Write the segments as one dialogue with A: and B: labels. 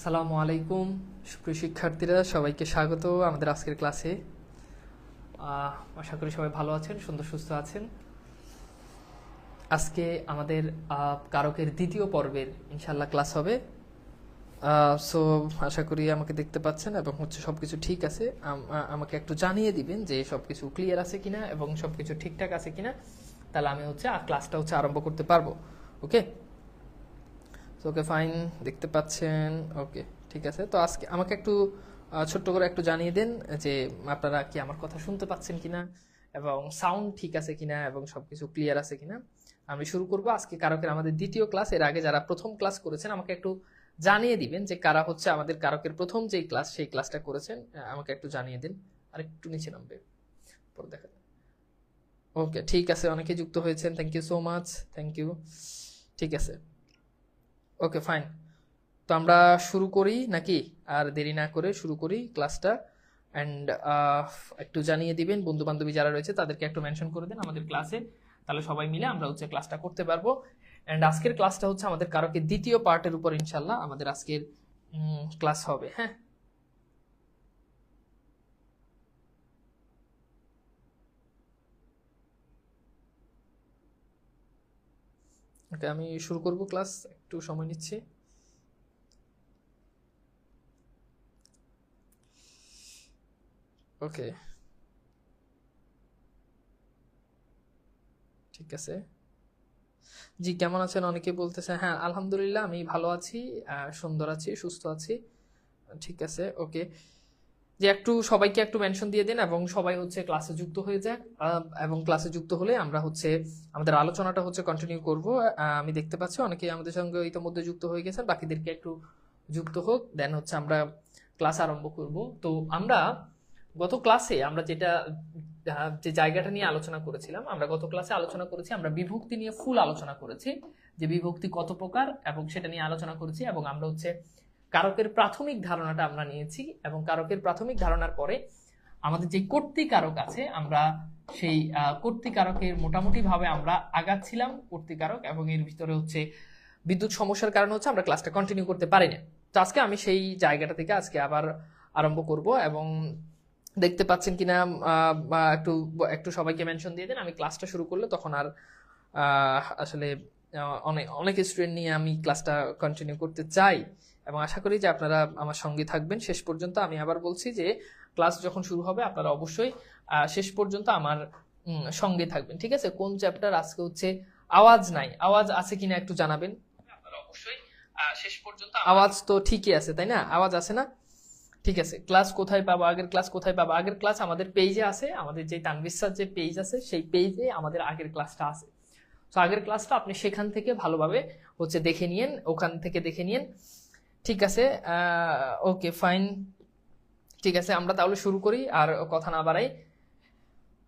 A: আসসালামু আলাইকুম সুপ্রিয় শিক্ষার্থীরা, সবাইকে স্বাগত আমাদের আজকের ক্লাসে। আশা করি সবাই ভালো আছেন, সুন্দর সুস্থ আছেন। আজকে আমাদের কারকের দ্বিতীয় পর্বের ইনশাল্লাহ ক্লাস হবে। সো আশা করি আমাকে দেখতে পাচ্ছেন এবং সবকিছু ঠিক আছে। আমাকে একটু জানিয়ে দিবেন যে সবকিছু ক্লিয়ার আছে কিনা এবং সবকিছু ঠিকঠাক আছে কিনা, তাহলে আমি ক্লাসটা আরম্ভ করতে পারবো। ওকে, ওকে ফাইন, দেখতে পাচ্ছেন। ওকে, ঠিক আছে। তো আজকে আমাকে একটু ছোট্ট করে একটু জানিয়ে দেন যে আপনারা কি আমার কথা শুনতে পাচ্ছেন কিনা এবং সাউন্ড ঠিক আছে কিনা এবং সবকিছু ক্লিয়ার আছে কিনা। আমি শুরু করব আজকে কারকের আমাদের দ্বিতীয় ক্লাস। এর আগে যারা প্রথম ক্লাস করেছেন আমাকে একটু জানিয়ে দিবেন যে কারা আমাদের কারকের প্রথম যেই ক্লাস সেই ক্লাসটা করেছেন, আমাকে একটু জানিয়ে দিন। আর একটু নিচে নামবে, পরে দেখা যায়। ওকে, ঠিক আছে, অনেকে যুক্ত হয়েছেন, thank you so much, thank you. ঠিক আছে, ওকে ফাইন। তো আমরা শুরু করি নাকি? আর দেরি না করে শুরু করি ক্লাসটা। অ্যান্ড একটু জানিয়ে দিবেন বন্ধু বান্ধবী যারা রয়েছে তাদেরকে একটু মেনশন করে দেন আমাদের ক্লাসে, তাহলে সবাই মিলে আমরা ক্লাসটা করতে পারবো। অ্যান্ড আজকের ক্লাসটা আমাদের কারকের দ্বিতীয় পার্টের উপর ইনশাল্লাহ আমাদের আজকের ক্লাস হবে। হ্যাঁ, ওকে, আমি শুরু করব ক্লাস, একটু সময় নিচ্ছি। ওকে, ঠিক আছে। জি, কেমন আছেন? অনেকে বলতেছে হ্যাঁ আলহামদুলিল্লাহ আমি ভালো আছি, সুন্দর আছি, সুস্থ আছি। ঠিক আছে, ওকে। যে একটু সবাইকে একটু মেনশন দিয়ে দিন এবং সবাই ক্লাসে যুক্ত হয়ে যাক। এবং ক্লাসে যুক্ত হলে আমরা আমাদের আলোচনাটা কন্টিনিউ করব। আমি দেখতে পাচ্ছি অনেকেই আমাদের সঙ্গে ইতিমধ্যে যুক্ত হয়ে গেছেন, বাকিদেরকে একটু যুক্ত হোক, দেন আমরা ক্লাস আরম্ভ করব। তো আমরা গত ক্লাসে আমরা যে জায়গাটা নিয়ে আলোচনা করেছিলাম, আমরা গত ক্লাসে আলোচনা করেছি, আমরা বিভক্তি নিয়ে ফুল আলোচনা করেছি যে বিভক্তি কত প্রকার এবং সেটা নিয়ে আলোচনা করেছি। এবং আমরা কারকের প্রাথমিক ধারণাটা আমরা নিয়েছি এবং কারকের প্রাথমিক ধারণার পরে আমাদের যে কর্তৃকারক আছে, আমরা সেই কর্তৃকারকের মোটামুটি ভাবে আমরা আগাচ্ছিলাম কর্তৃকারক, এবং এর ভিতরে বিদ্যুৎ সমস্যার কারণে আমরা ক্লাসটা কন্টিনিউ করতে পারি না। তো আজকে আমি সেই জায়গাটা থেকে আজকে আবার আরম্ভ করব। এবং দেখতে পাচ্ছেন কিনা একটু একটু সবাইকে মেনশন দিয়ে দেন। আমি ক্লাসটা শুরু করলে তখন আর আসলে অনেক স্টুডেন্ট নিয়ে আমি ক্লাসটা কন্টিনিউ করতে চাই এবং আশা করি যে আপনারা আমার সঙ্গে থাকবেন শেষ পর্যন্ত। আমি আবার বলছি যে ক্লাস যখন শুরু হবে আপনারা অবশ্যই শেষ পর্যন্ত আমার সঙ্গে থাকবেন, ঠিক আছে? কোন চ্যাপ্টার আজকে আওয়াজ নাই, আওয়াজ আছে কিনা একটু জানাবেন। আপনারা অবশ্যই শেষ পর্যন্ত, আওয়াজ তো ঠিকই আছে তাই না? আওয়াজ আছে না? ঠিক আছে। ক্লাস কোথায় পাবো? আগের ক্লাস কোথায় পাবো? আগের ক্লাস আমাদের পেজে আছে, আমাদের যে তানভীর স্যার যে পেজ আছে সেই পেজে আমাদের আগের ক্লাসটা আছে। তো আগের ক্লাসটা আপনি সেখান থেকে ভালোভাবে দেখে নিয়েন, ওখান থেকে দেখে নিয়েন, ঠিক আছে? ওকে ফাইন, ঠিক আছে, আমরা তাহলে শুরু করি আর কথা না বাড়াই।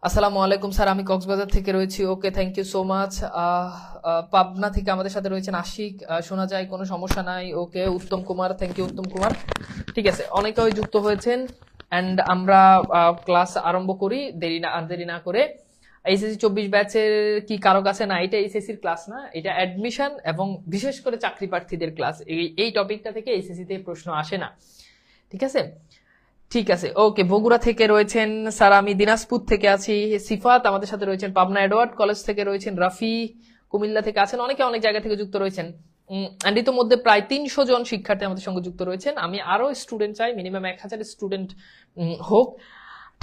A: আসসালামু আলাইকুম স্যার, আমি কক্সবাজার থেকে রয়েছি। Okay, thank you so much. Pabna থেকে আমাদের সাথে রয়েছেন আশিক, শোনা যায়, কোনো সমস্যা নাই। ওকে, উত্তম কুমার, থ্যাংক ইউ উত্তম কুমার। ঠিক আছে, অনেকেই যুক্ত হয়েছেন এন্ড আমরা ক্লাস আরম্ভ করি দেরি না করে। এইচএসসি 24 ব্যাচের কি কারক আছে? না, এটা এইচএসসির ক্লাস না, এটা অ্যাডমিশন এবং বিশেষ করে চাকরি প্রার্থীদের ক্লাস। এই টপিকটা থেকে এইচএসসি তে প্রশ্ন আসে না, ঠিক আছে? ঠিক আছে, ওকে। বগুড়া থেকে রয়েছেন স্যার, আমি দিনাজপুর থেকে আছি। সিফাত আমাদের সাথে রয়েছেন, পাবনা এডওয়ার্ড কলেজ থেকে রয়েছেন, রাফি কুমিল্লা থেকে আছেন, অনেকে অনেক জায়গা থেকে যুক্ত রয়েছেন। এন্ড ইতোমধ্যে প্রায় 300 জন শিক্ষার্থী আমাদের সঙ্গে যুক্ত রয়েছেন। আমি আরো স্টুডেন্ট চাই, মিনিমাম 1000 স্টুডেন্ট হোক,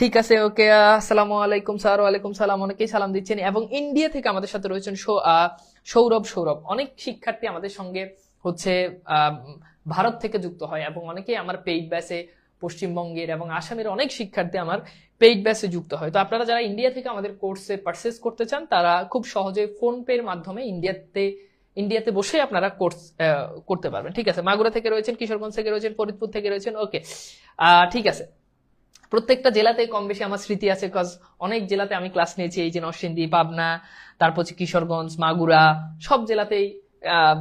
A: ঠিক আছে? ওকে, আসসালামু আলাইকুম স্যার। ওয়ালাইকুম সালাম, অনেকেই সালাম দিচ্ছেন। এবং ইন্ডিয়া থেকে আমাদের সাথে রয়েছেন সৌরভ। অনেক শিক্ষার্থী আমাদের সঙ্গে ভারত থেকে যুক্ত হয় এবং অনেকেই আমার পেইড ব্যাচে পশ্চিমবঙ্গের এবং আসামের অনেক শিক্ষার্থী আমার পেইড ব্যাচে যুক্ত হয়। তো আপনারা যারা ইন্ডিয়া থেকে আমাদের কোর্সে পারচেজ করতে চান তারা খুব সহজে ফোন পে এর মাধ্যমে ইন্ডিয়াতে বসে আপনারা কোর্স করতে পারবেন, ঠিক আছে? মাগুরা থেকে রয়েছেন, কিশোরগঞ্জ থেকে রয়েছেন, ফরিদপুর থেকে রয়েছেন। ওকে, ঠিক আছে। প্রত্যেকটা জেলাতে কম বেশি আমার স্মৃতি আছে, কজ অনেক জেলাতে আমি ক্লাস নিয়েছি। এই যে নরসিংদী, পাবনা, তারপর কিশোরগঞ্জ, মাগুরা, সব জেলাতেই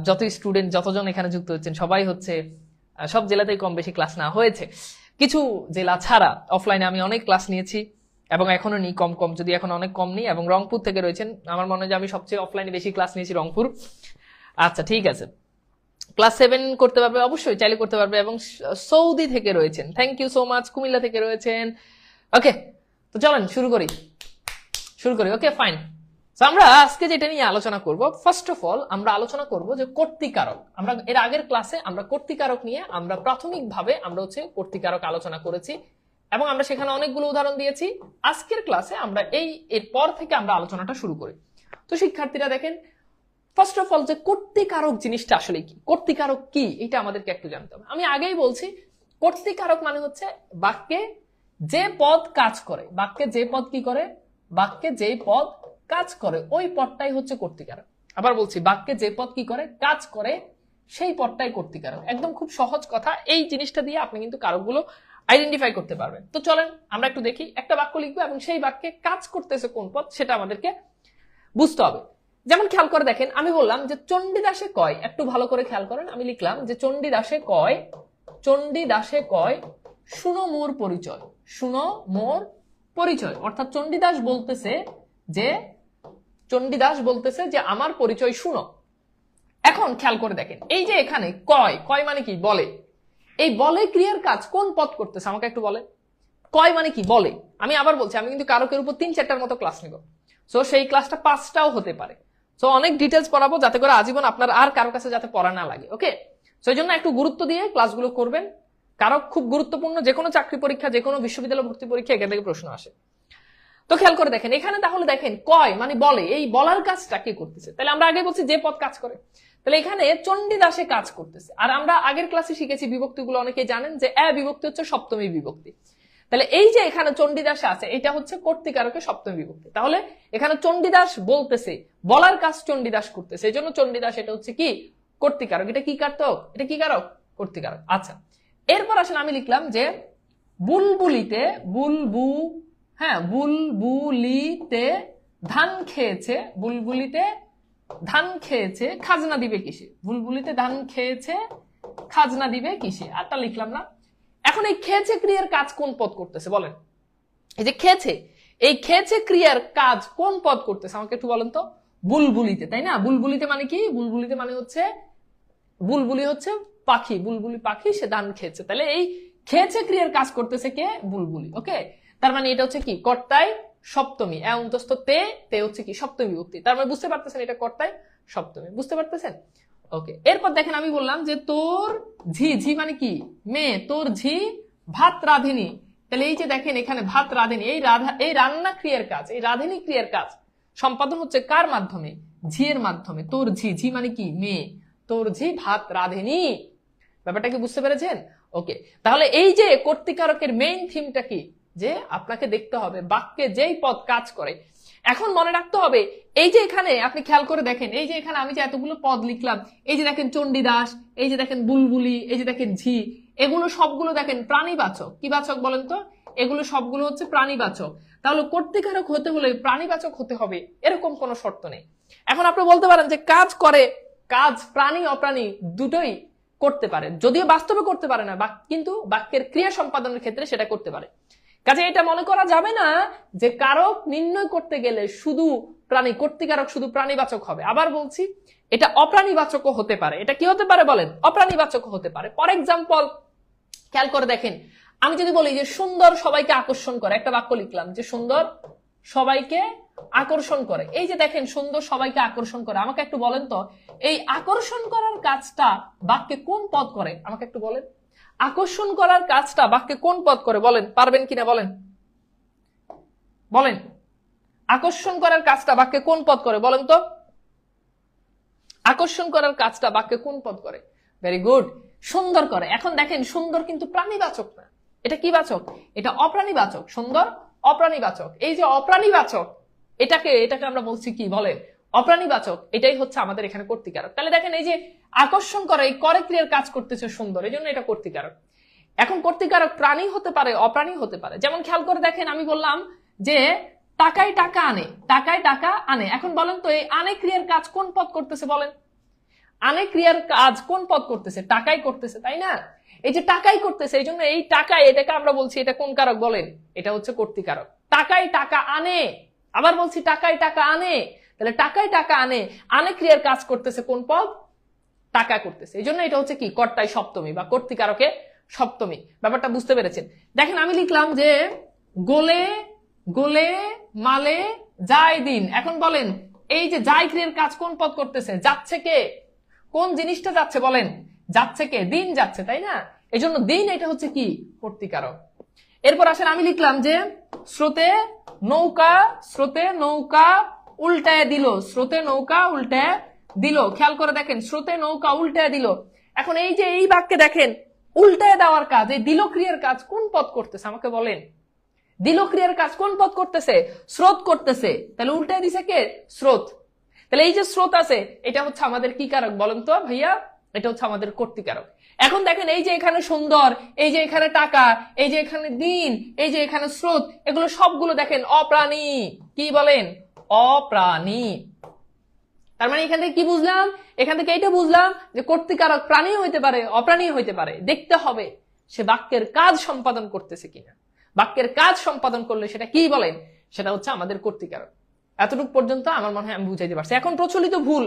A: যত স্টুডেন্ট যতজন এখানে যুক্ত হচ্ছেন সবাই সব জেলাতেই কম বেশি ক্লাস নেওয়া হয়েছে। কিছু জেলা ছাড়া অফলাইনে আমি অনেক ক্লাস নিয়েছি এবং এখনো নিই, কম কম, যদি এখন অনেক কম নিই। এবং রংপুর থেকে রয়েছেন, আমার মনে হয় যে আমি সবচেয়ে অফলাইনে বেশি ক্লাস নিয়েছি রংপুর। আচ্ছা, ঠিক আছে। ক্লাস 7 করতে পারবে, অবশ্যই চাইলে করতে পারবে। এবং সৌদি থেকে রয়েছেন, thank you so much. Comilla থেকে রয়েছেন। ওকে, তো চলেন শুরু করি। Okay fine. তো আমরা আজকে যেটা নিয়ে আলোচনা করব, ফার্স্ট অফ অল আমরা আলোচনা করব যে কর্তৃকারক। আমরা এর আগের ক্লাসে আমরা কর্তৃকারক নিয়ে আমরা প্রাথমিকভাবে আমরা হচ্ছে কর্তৃকারক আলোচনা করেছি এবং আমরা সেখানে অনেকগুলো উদাহরণ দিয়েছি। আজকের ক্লাসে আমরা এরপর থেকে আমরা আলোচনাটা শুরু করি। তো শিক্ষার্থীরা দেখেন, ফার্স্ট অফ অল যে কর্তৃকারক জিনিসটা আসলে কি, কর্তৃকারক কি, এটা আমাদেরকে একটু জানতে হবে। আমি আগেই বলছি, কর্তৃকারক মানে হচ্ছে বাক্যে যে পদ কাজ করে, বাক্যে যে পদ কি করে, বাক্যে যে পদ কাজ করে ওই পদটাই হচ্ছে কর্তৃকারক। আবার বলছি, বাক্যে যে পদ কি করে, কাজ করে, সেই পদটাই কর্তৃকারক। একদম খুব সহজ কথা, এই জিনিসটা দিয়ে আপনি কিন্তু কারকগুলো আইডেন্টিফাই করতে পারবেন। তো চলেন আমরা একটু দেখি, একটা বাক্য লিখবো এবং সেই বাক্যে কাজ করতেছে কোন পদ সেটা আমাদেরকে বুঝতে হবে। যেমন খেয়াল করে দেখেন, আমি বললাম যে চণ্ডীদাসে কয়, একটু ভালো করে খেয়াল করেন, আমি লিখলাম যে চণ্ডীদাসে কয়, শুনো মোর পরিচয়, শুনো মোর পরিচয়। অর্থাৎ চণ্ডীদাস বলতেছে যে আমার পরিচয় শুনো। এখন খেয়াল করে দেখেন, এই যে এখানে কয় মানে কি, বলে। এই বলে ক্রিয়ার কাজ কোন পদ করতেছে আমাকে একটু বলেন। কয় মানে কি, বলে। আমি আবার বলছি, আমি কিন্তু কারকের উপর 3-4টার মতো ক্লাস নিব। সো সেই ক্লাসটা 5টাও হতে পারে। সো অনেক ডিটেলস পড়াবো, যাতে করে আজীবন আপনার আর কারো কাছে যাতে পড়া না লাগে। ওকে, সো এই জন্য একটু গুরুত্ব দিয়ে ক্লাসগুলো করবেন। কারক খুব গুরুত্বপূর্ণ, যে কোনো চাকরি পরীক্ষা, যে কোনো বিশ্ববিদ্যালয় ভর্তি পরীক্ষা এখান থেকে প্রশ্ন আসে। তো খেয়াল করে দেখেন এখানে, তাহলে দেখেন কয় মানে বলে, এই বলার কাজটা কে করতেছে। তাহলে আমরা আগে বলছি যে পদ কাজ করে, তাহলে এখানে চণ্ডীদাসে কাজ করতেছে। আর আমরা আগের ক্লাসে শিখেছি বিভক্তিগুলো, অনেকে জানেন যে বিভক্তি হচ্ছে সপ্তমী বিভক্তি। তাহলে এই যে এখানে চণ্ডীদাসে আছে, এটা হচ্ছে কর্তৃকারকের সপ্তমী বিভক্তি। তাহলে এখানে চণ্ডীদাস বলতেছে, বলার কাজ চণ্ডীদাস করতেছে, এই জন্য চণ্ডীদাস এটা হচ্ছে কি, কর্তৃকারক। এটা কি কারক, এটা কি কারক, কর্তৃকারক। আচ্ছা, এরপর আসেন আমি লিখলাম যে বুলবুলিতে, বুলবুলিতে ধান খেয়েছে, বুলবুলিতে ধান খেয়েছে, খাজনা দিবে কিসে, বুলবুলিতে ধান খেয়েছে, খাজনা দিবে কিসে। আরটা লিখলাম না। এখন এই খেয়েছে ক্রিয়ার কাজ কোন পদ করতেছে বলেন। এই যে খেয়েছে, এই খেয়েছে ক্রিয়ার কাজ কোন পদ করতেছে আমাকে একটু বলেন তো। বুলবুলিতে, তাই না? বুলবুলিতে মানে কি, বুলবুলিতে মানে হচ্ছে, বুলবুলি হচ্ছে পাখি, বুলবুলি পাখি, সে ধান খেয়েছে। তাহলে এই খেয়েছে ক্রিয়ার কাজ করতেছে কে, বুলবুলি। ওকে, তার মানে এটা হচ্ছে কি, কর্তায় সপ্তমী, অন্তস্থ তে হচ্ছে কি সপ্তমী বিভক্তি। তার মানে বুঝতে পারতেছেন এটা কর্তায় সপ্তমী, বুঝতে পারতেছেন? ওকে, এরপর দেখেন আমি বললাম যে তোর ঝি মানে কি, মেয়ে, তোর ঝি ভাত রাঁধিনি। তাহলে এই যে দেখেন এখানে ভাত রাঁধিনি, এই রান্না ক্রিয়ার কাজ, এই রাঁধিনি ক্রিয়ার কাজ সম্পাদন হচ্ছে কার মাধ্যমে, ঝি এর মাধ্যমে। তোর ঝি মানে কি, মেয়ে, তোর ঝি ভাত রাঁধেনি। ব্যাপারটা কি বুঝতে পেরেছেন? ওকে, তাহলে এই যে কর্তৃকারকের মেইন থিমটা কি, যে আপনাকে দেখতে হবে বাক্যে যেই পদ কাজ করে। এখন মনে রাখতে হবে, এই যে এখানে আপনি খেয়াল করে দেখেন, এই যে এখানে আমি যে এতগুলো পদ লিখলাম, এই যে দেখেন চণ্ডীদাস, এই যে দেখেন বুলবুলি, এই যে দেখেন ঝি, এগুলো সবগুলো দেখেন প্রাণীবাচক। কি বাচক বলেন তো? এগুলো সবগুলো হচ্ছে প্রাণীবাচক। তাহলে কর্তৃকারক হতে হলে প্রাণীবাচক হতে হবে, এরকম কোনো শর্ত নেই। এখন আপনি বলতে পারেন যে কাজ করে, কাজ প্রাণী অপ্রাণী দুটোই করতে পারে, যদিও বাস্তবে করতে পারে না, কিন্তু বাক্যের ক্রিয়া সম্পাদনের ক্ষেত্রে সেটা করতে পারে। কাজে এটা মনে করা যাবে না যে কারক নির্ণয় করতে গেলে শুধু প্রাণী, কর্তৃকারক শুধু প্রাণীবাচক হবে। আবার বলছি, এটা অপ্রাণীবাচকও হতে পারে। এটা কি হতে পারে বলেন? অপ্রাণীবাচকও হতে পারে। ফর এক্সাম্পল খেয়াল করে দেখেন, আমি যদি বলি যে সুন্দর সবাইকে আকর্ষণ করে, একটা বাক্য লিখলাম যে সুন্দর সবাইকে আকর্ষণ করে। এই যে দেখেন সুন্দর সবাইকে আকর্ষণ করে, আমাকে একটু বলেন তো এই আকর্ষণ করার কাজটা বাক্যে কোন পদ করে আমাকে একটু বলেন। আকর্ষণ করার কাজটা বাক্যে কোন পদ করে বলেন, পারবেন কিনা বলেন, বলেন। আকর্ষণ করার কাজটা বাক্যে কোন পদ করে বলেন তো। আকর্ষণ করার কাজটা বাক্যে কোন পদ করে? ভেরি গুড, সুন্দর করে। এখন দেখেন সুন্দর কিন্তু প্রাণীবাচক না, এটা কি বাচক? এটা অপ্রাণীবাচক। সুন্দর অপ্রাণীবাচক। এই যে অপ্রাণীবাচক, এটাকে আমরা বলছি কি বলেন, অপ্রাণীবাচক। এটাই হচ্ছে আমাদের এখানে কর্তৃকারক। তাহলে দেখেন এই যে আকর্ষণ করে, এই করে ক্রিয়ার কাজ করতেছে সুন্দর, এই জন্য এটা কর্তৃকারক। এখন কর্তৃকারক প্রাণী হতে পারে, অপ্রাণী হতে পারে। যেমন খেয়াল করে দেখেন, আমি বললাম যে টাকায় টাকা আনে, টাকায় টাকা আনে। এখন বলেন তো এই আনে ক্রিয়ার কাজ কোন পদ করতেছে বলেন? আনে ক্রিয়ার কাজ কোন পদ করতেছে? টাকাই করতেছে, তাই না? এই যে টাকাই করতেছে, এই জন্য এই টাকায়, এটাকে আমরা বলছি এটা কোন কারক বলেন? এটা হচ্ছে কর্তৃকারক। টাকায় টাকা আনে, আবার বলছি টাকায় টাকা আনে। তাহলে টাকায় টাকা আনে, আনে ক্রিয়ার কাজ করতেছে কোন পদ? টাকা করতেছে, এই জন্য এটা হচ্ছে কি কর্তায় সপ্তমী বা কর্তৃকারকে সপ্তমী। ব্যাপারটা বুঝতে পেরেছেন? দেখেন আমি লিখলাম যে গোলে গোলে মালে যায় দিন। এখন বলেন এই যে যায় ক্রিয়ার কাজ কোন পদ করতেছে? যাচ্ছে কে? কোন জিনিসটা যাচ্ছে বলেন? যাচ্ছে কে? দিন যাচ্ছে, তাই না? এই জন্য দিন এটা হচ্ছে কি কর্তৃকারক। এরপর আসেন আমি লিখলাম যে স্রোতে নৌকা উল্টায় দিল, স্রোতে নৌকা উল্টায় দিল। খেয়াল করে দেখেন স্রোতে নৌকা উল্টায় দিল। এখন এই যে এই বাক্যে দেখেন উল্টায় দেওয়ার কাজ, এই দিল ক্রিয়ার কাজ কোন পদ করতেছে আমাকে বলেন? দিল ক্রিয়ার কাজ কোন পদ করতেছে? স্রোত করতেছে। তাহলে উল্টায় দিছে কে? স্রোত। তাহলে এই যে স্রোত আছে এটা হচ্ছে আমাদের কি কারক বলেন তো ভাইয়া? এটা হচ্ছে আমাদের কর্তৃকারক। এখন দেখেন এই যে এখানে সুন্দর, এই যে এখানে টাকা, এই যে এখানে দিন, এই যে এখানে স্রোত, এগুলো সবগুলো দেখেন অপ্রাণী। কি বলেন? অপ্রাণী। তার মানে এখান থেকে কি বুঝলাম? এখান থেকে এইটা বুঝলাম যে কর্তৃকারক প্রাণী হইতে পারে, অপ্রাণী হইতে পারে। দেখতে হবে সে বাক্যের কাজ সম্পাদন করতেছে কিনা। বাক্যের কাজ সম্পাদন করলে সেটা কি বলেন? সেটা হচ্ছে আমাদের কর্তৃকারক। এতটুকু পর্যন্ত আমার মনে হয় আমি বুঝাইতে পারছি। এখন প্রচলিত ভুল,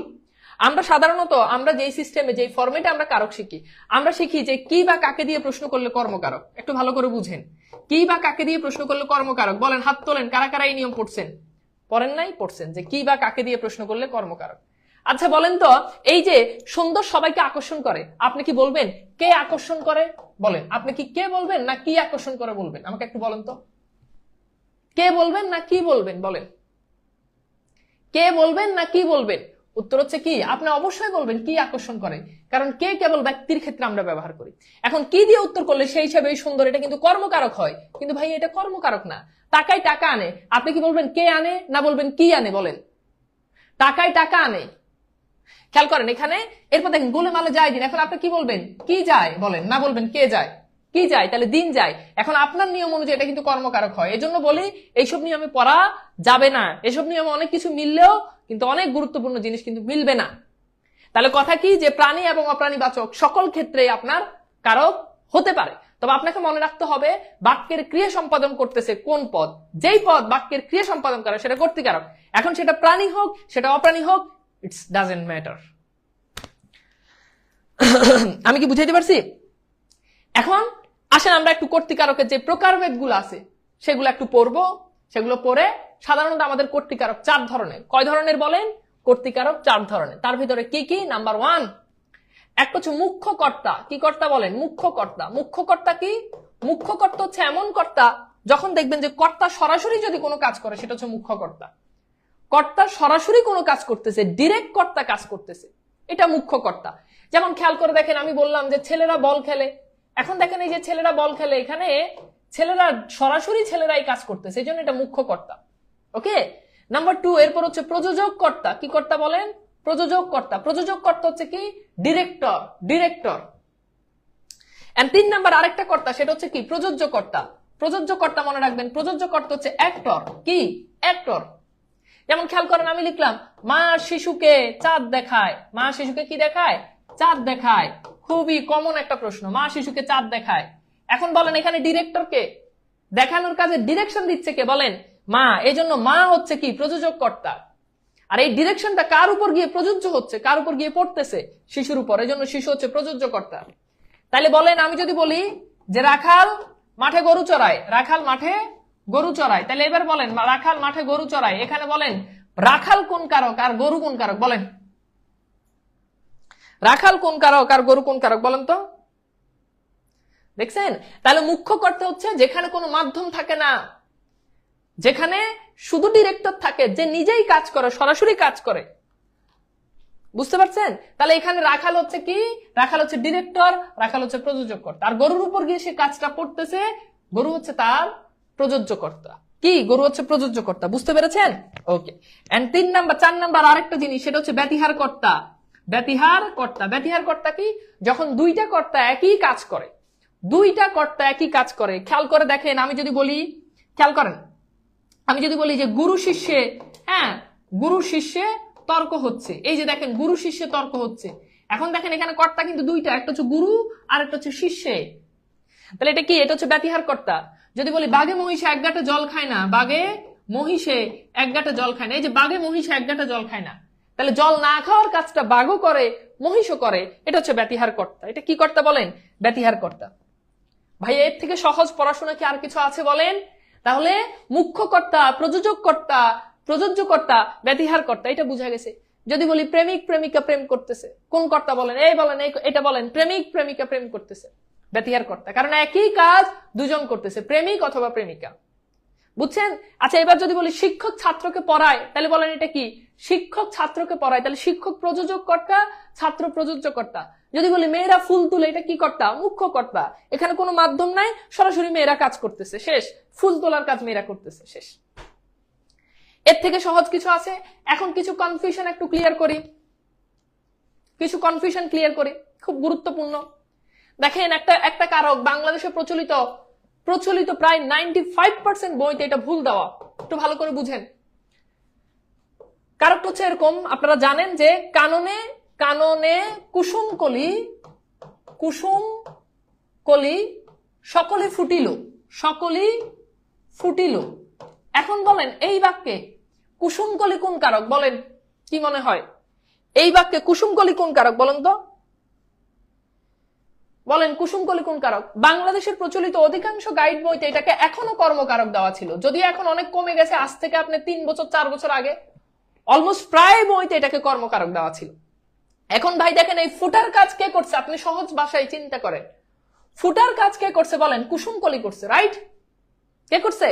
A: আমরা সাধারণত আমরা যেই সিস্টেমে যেই ফরম্যাটে আমরা কারক শিখি, আমরা শিখি যে কি বা কাকে দিয়ে প্রশ্ন করলে কর্মকারক। একটু ভালো করে বুঝেন, কি বা কাকে দিয়ে প্রশ্ন করলে কর্মকারক বলেন? হাত তোলেন কারা কারা এই নিয়ম পড়ছেন? পড়েন নাই? পড়ছেন যে কি বা কাকে দিয়ে প্রশ্ন করলে কর্মকারক। আচ্ছা বলেন তো, এই যে সুন্দর সবাইকে আকর্ষণ করে, আপনি কি বলবেন কে আকর্ষণ করে? বলেন আপনি কি কে বলবেন না কি আকর্ষণ করে বলবেন? আমাকে একটু বলেন তো, কে বলবেন না কি বলবেন? বলেন কে বলবেন না কি বলবেন? উত্তর হচ্ছে কি, আপনি অবশ্যই বলবেন কি আকর্ষণ করে, কারণ কে কেবল ব্যক্তির ক্ষেত্রে আমরা ব্যবহার করি। এখন কি দিয়ে উত্তর করলে সেই হিসাবে সুন্দর, এটা কিন্তু কর্মকারক হয়। কিন্তু ভাই এটা কর্মকারক না, টাকায় টাকা আনে। আপনি কি বলবেন কে আনে না বলবেন কি আনে? বলেন টাকায় টাকা আনে। খেয়াল করেন এখানে। এরপর দেখেন গোলে মালে যায় দিন। এখন আপনি কি বলবেন? কি যায় বলেন, না বলবেন কে যায়? কি যায়, তাহলে দিন যায়। এখন আপনার নিয়ম অনুযায়ী এটা কিন্তু কর্মকারক হয়। এজন্য বলি এইসব নিয়মে পড়া যাবে না। এসব নিয়মে অনেক কিছু মিললেও কিন্তু অনেক গুরুত্বপূর্ণ জিনিস কিন্তু মিলবে না। তাহলে কথা কি যে প্রাণী এবং অপ্রাণীবাচক সকল ক্ষেত্রে আপনার কারক হতে পারে। তবে আপনাকে মনে রাখতে হবে বাক্যের ক্রিয়া সম্পাদন করতেছে কোন পদ। যেই পদ বাক্যের ক্রিয়া সম্পাদন করে সেটা কর্তৃকারক। এখন সেটা প্রাণী হোক সেটা অপ্রাণী হোক, ইটস ডাজেন্ট ম্যাটার। আমি কি বুঝাইতে পারছি? এখন আসেন আমরা একটু কর্তৃকারকের যে প্রকারভেদ গুলো আছে সেগুলো একটু পড়বো। সেগুলো পড়ে সাধারণত আমাদের কর্তৃকারক 4 ধরনের। কয় ধরনের বলেন? কর্তৃকারক 4 ধরনের। তার ভিতরে কি কি? নাম্বার 1 একটা হচ্ছে মুখ্য কর্তা। কি কর্তা বলেন? মুখ্য কর্তা। মুখ্য কর্তা কি? মুখ্য কর্তা হচ্ছে এমন কর্তা যখন দেখবেন যে কর্তা সরাসরি যদি কোনো কাজ করে সেটা হচ্ছে মুখ্য কর্তা। কর্তা সরাসরি কোনো কাজ করতেছে, ডিরেক্ট কর্তা কাজ করতেছে, এটা মুখ্য কর্তা। যেমন খেয়াল করে দেখেন আমি বললাম যে ছেলেরা বল খেলে। এখন দেখেন এই যে ছেলেরা বল খেলে, এখানে ছেলেরা সরাসরি ছেলেরাই কাজ করতেছে, এই জন্য এটা মুখ্য কর্তা। ওকে। নাম্বার 2 এরপর হচ্ছে প্রযোজক কর্তা। কি কর্তা বলেন? প্রযোজক কর্তা। প্রযোজক কর্তা হচ্ছে কি? ডিরেক্টর। ডিরেক্টর। এন্ড 3 নাম্বার আরেকটা কর্তা, সেটা হচ্ছে কি? প্রযোজ্য কর্তা। প্রযোজ্য কর্তা মনে রাখবেন, প্রযোজ্য কর্তা হচ্ছে অ্যাক্টর। কি? অ্যাক্টর। যেমন খেয়াল করেন আমি লিখলাম মা শিশুকে চাঁদ দেখায়। মা শিশুকে কি দেখায়? চাঁদ দেখায়। খুবই কমন একটা প্রশ্ন, মা শিশুকে চাঁদ দেখায়। এখন বলেন এখানে ডিরেক্টর কে? দেখানোর কাজে ডিরেকশন দিচ্ছে কে? বলেন মা। এই জন্য মা হচ্ছে কি? প্রযোজক কর্তা। আর এই ডিরেকশনটা কার উপর গিয়ে প্রযোজ্য হচ্ছে? কার উপর গিয়ে পড়তেছে? শিশুর উপর। এই জন্য শিশু হচ্ছে প্রযোজ্য কর্তা। তাহলে বলেন আমি যদি বলি যে রাখাল মাঠে গরু চড়ায়, রাখাল মাঠে গরু চড়ায়, তাহলে এবার বলেন রাখাল মাঠে গরু চড়ায়। এখানে বলেন রাখাল কোন কারক আর গরু কোন কারক? বলেন রাখাল কোন কারক আর গরু কোন কারক? বলেন তো। দেখছেন? তাহলে মুখ্য কর্তা হচ্ছে যেখানে কোনো মাধ্যম থাকে না, যেখানে শুধু ডিরেক্টর থাকে, যে নিজেই কাজ করে, সরাসরি কাজ করে। বুঝতে পারছেন? তাহলে এখানে রাখাল হচ্ছে কি? রাখাল হচ্ছে ডিরেক্টর, রাখাল হচ্ছে প্রযোজক কর্তা। আর গরুর উপর গিয়ে সে কাজটা করতেছে, গরু হচ্ছে তার প্রযোজ্য কর্তা। কি? গরু হচ্ছে প্রযোজ্য কর্তা। বুঝতে পেরেছেন? ওকে। এন্ড 4 নাম্বার আরেকটা জিনিস, সেটা হচ্ছে ব্যতিহার কর্তা। ব্যতিহার কর্তা। ব্যতিহার কর্তা কি? যখন দুইটা কর্তা একই কাজ করে। দুইটা কর্তা একই কাজ করে। খেয়াল করে দেখেন আমি যদি বলি, খেয়াল করেন আমি যদি বলি যে গুরু শিষ্যে, হ্যাঁ গুরু শিষ্যে তর্ক হচ্ছে। এই যে দেখেন গুরু শিষ্যে তর্ক হচ্ছে। এখন দেখেন এখানে কর্তা কিন্তু দুইটা, একটা হচ্ছে গুরু আর একটা হচ্ছে শিষ্যে। তাহলে এটা কি? এটা হচ্ছে ব্যতিহার কর্তা। যদি বলি বাঘে মহিষে এক গাঁটে জল খায় না, বাঘে মহিষে এক গাঁটে জল খায় না। এই যে বাঘে মহিষে এক গাঁটে জল খায় না, তাহলে জল না খাওয়ার কাজটা বাঘও করে, মহিষও করে, এটা হচ্ছে ব্যতিহার কর্তা। এটা কি কর্তা বলেন? ব্যতিহার কর্তা। ভাই এর থেকে সহজ পড়াশোনা কি আর কিছু আছে বলেন? তাহলে মুখ্য কর্তা, প্রযোজক কর্তা, প্রযোজ্য কর্তা, ব্যতিহার কর্তা, এটা বুঝা গেছে। যদি বলি প্রেমিক প্রেমিকা প্রেম করতেছে, কোন কর্তা বলেন? এই বলেন, এটা বলেন। প্রেমিক প্রেমিকা প্রেম করতেছে, ব্যতিহার কর্তা, কারণ একই কাজ দুজন করতেছে, প্রেমিক অথবা প্রেমিকা। বুঝছেন? আচ্ছা এবার যদি বলি শিক্ষক ছাত্রকে পড়ায়, তাহলে বলেন এটা কি? শিক্ষক ছাত্রকে পড়ায়, তাহলে শিক্ষক প্রযোজক কর্তা, ছাত্র প্রযোজ্য কর্তা। যদি বলি মেয়েরা ফুল তুলে, এটা কি কর্তা? মুখ্য কর্তা। এখানে কোনো মাধ্যম নাই, সরাসরি মেয়েরা কাজ করতেছে, শেষ। ফুল তোলার কাজ মেয়েরা করতেছে, শেষ। এর থেকে সহজ কিছু আছে? এখন কিছু কনফিউশন একটু ক্লিয়ার করি, কিছু কনফিউশন ক্লিয়ার করি, খুব গুরুত্বপূর্ণ। দেখেন একটা কারক বাংলাদেশে প্রচলিত প্রায় 95% বইতে এটা ভুল দেওয়া, একটু ভালো করে বুঝেন। কারক হচ্ছে এরকম, আপনারা জানেন যে কাননে কুসুম কলি সকলে ফুটিল। এখন বলেন এই বাক্যে কুসুম কলি কোন কারক? বলেন কি মনে হয়? এই বাক্যে কুসুম কলি কোন কারক বলেন তো? বলেন কুসুম কলি কোন কারক? বাংলাদেশের প্রচলিত অধিকাংশ গাইড বইতে এটাকে এখনো কর্মকারক দেওয়া ছিল, যদিও এখন অনেক কমে গেছে, আজ থেকে আপনি 3 বছর 4 বছর আগে অলমোস্ট প্রায় বইতে এটাকে কর্মকারক দেওয়া ছিল। এখন ভাই দেখেন এই ফুটার কাজ কে করছে? আপনি সহজ ভাষায় চিন্তা করেন, ফুটার কাজ কে করছে? বলেন কুসুম কলি করছে, রাইট? কে করছে?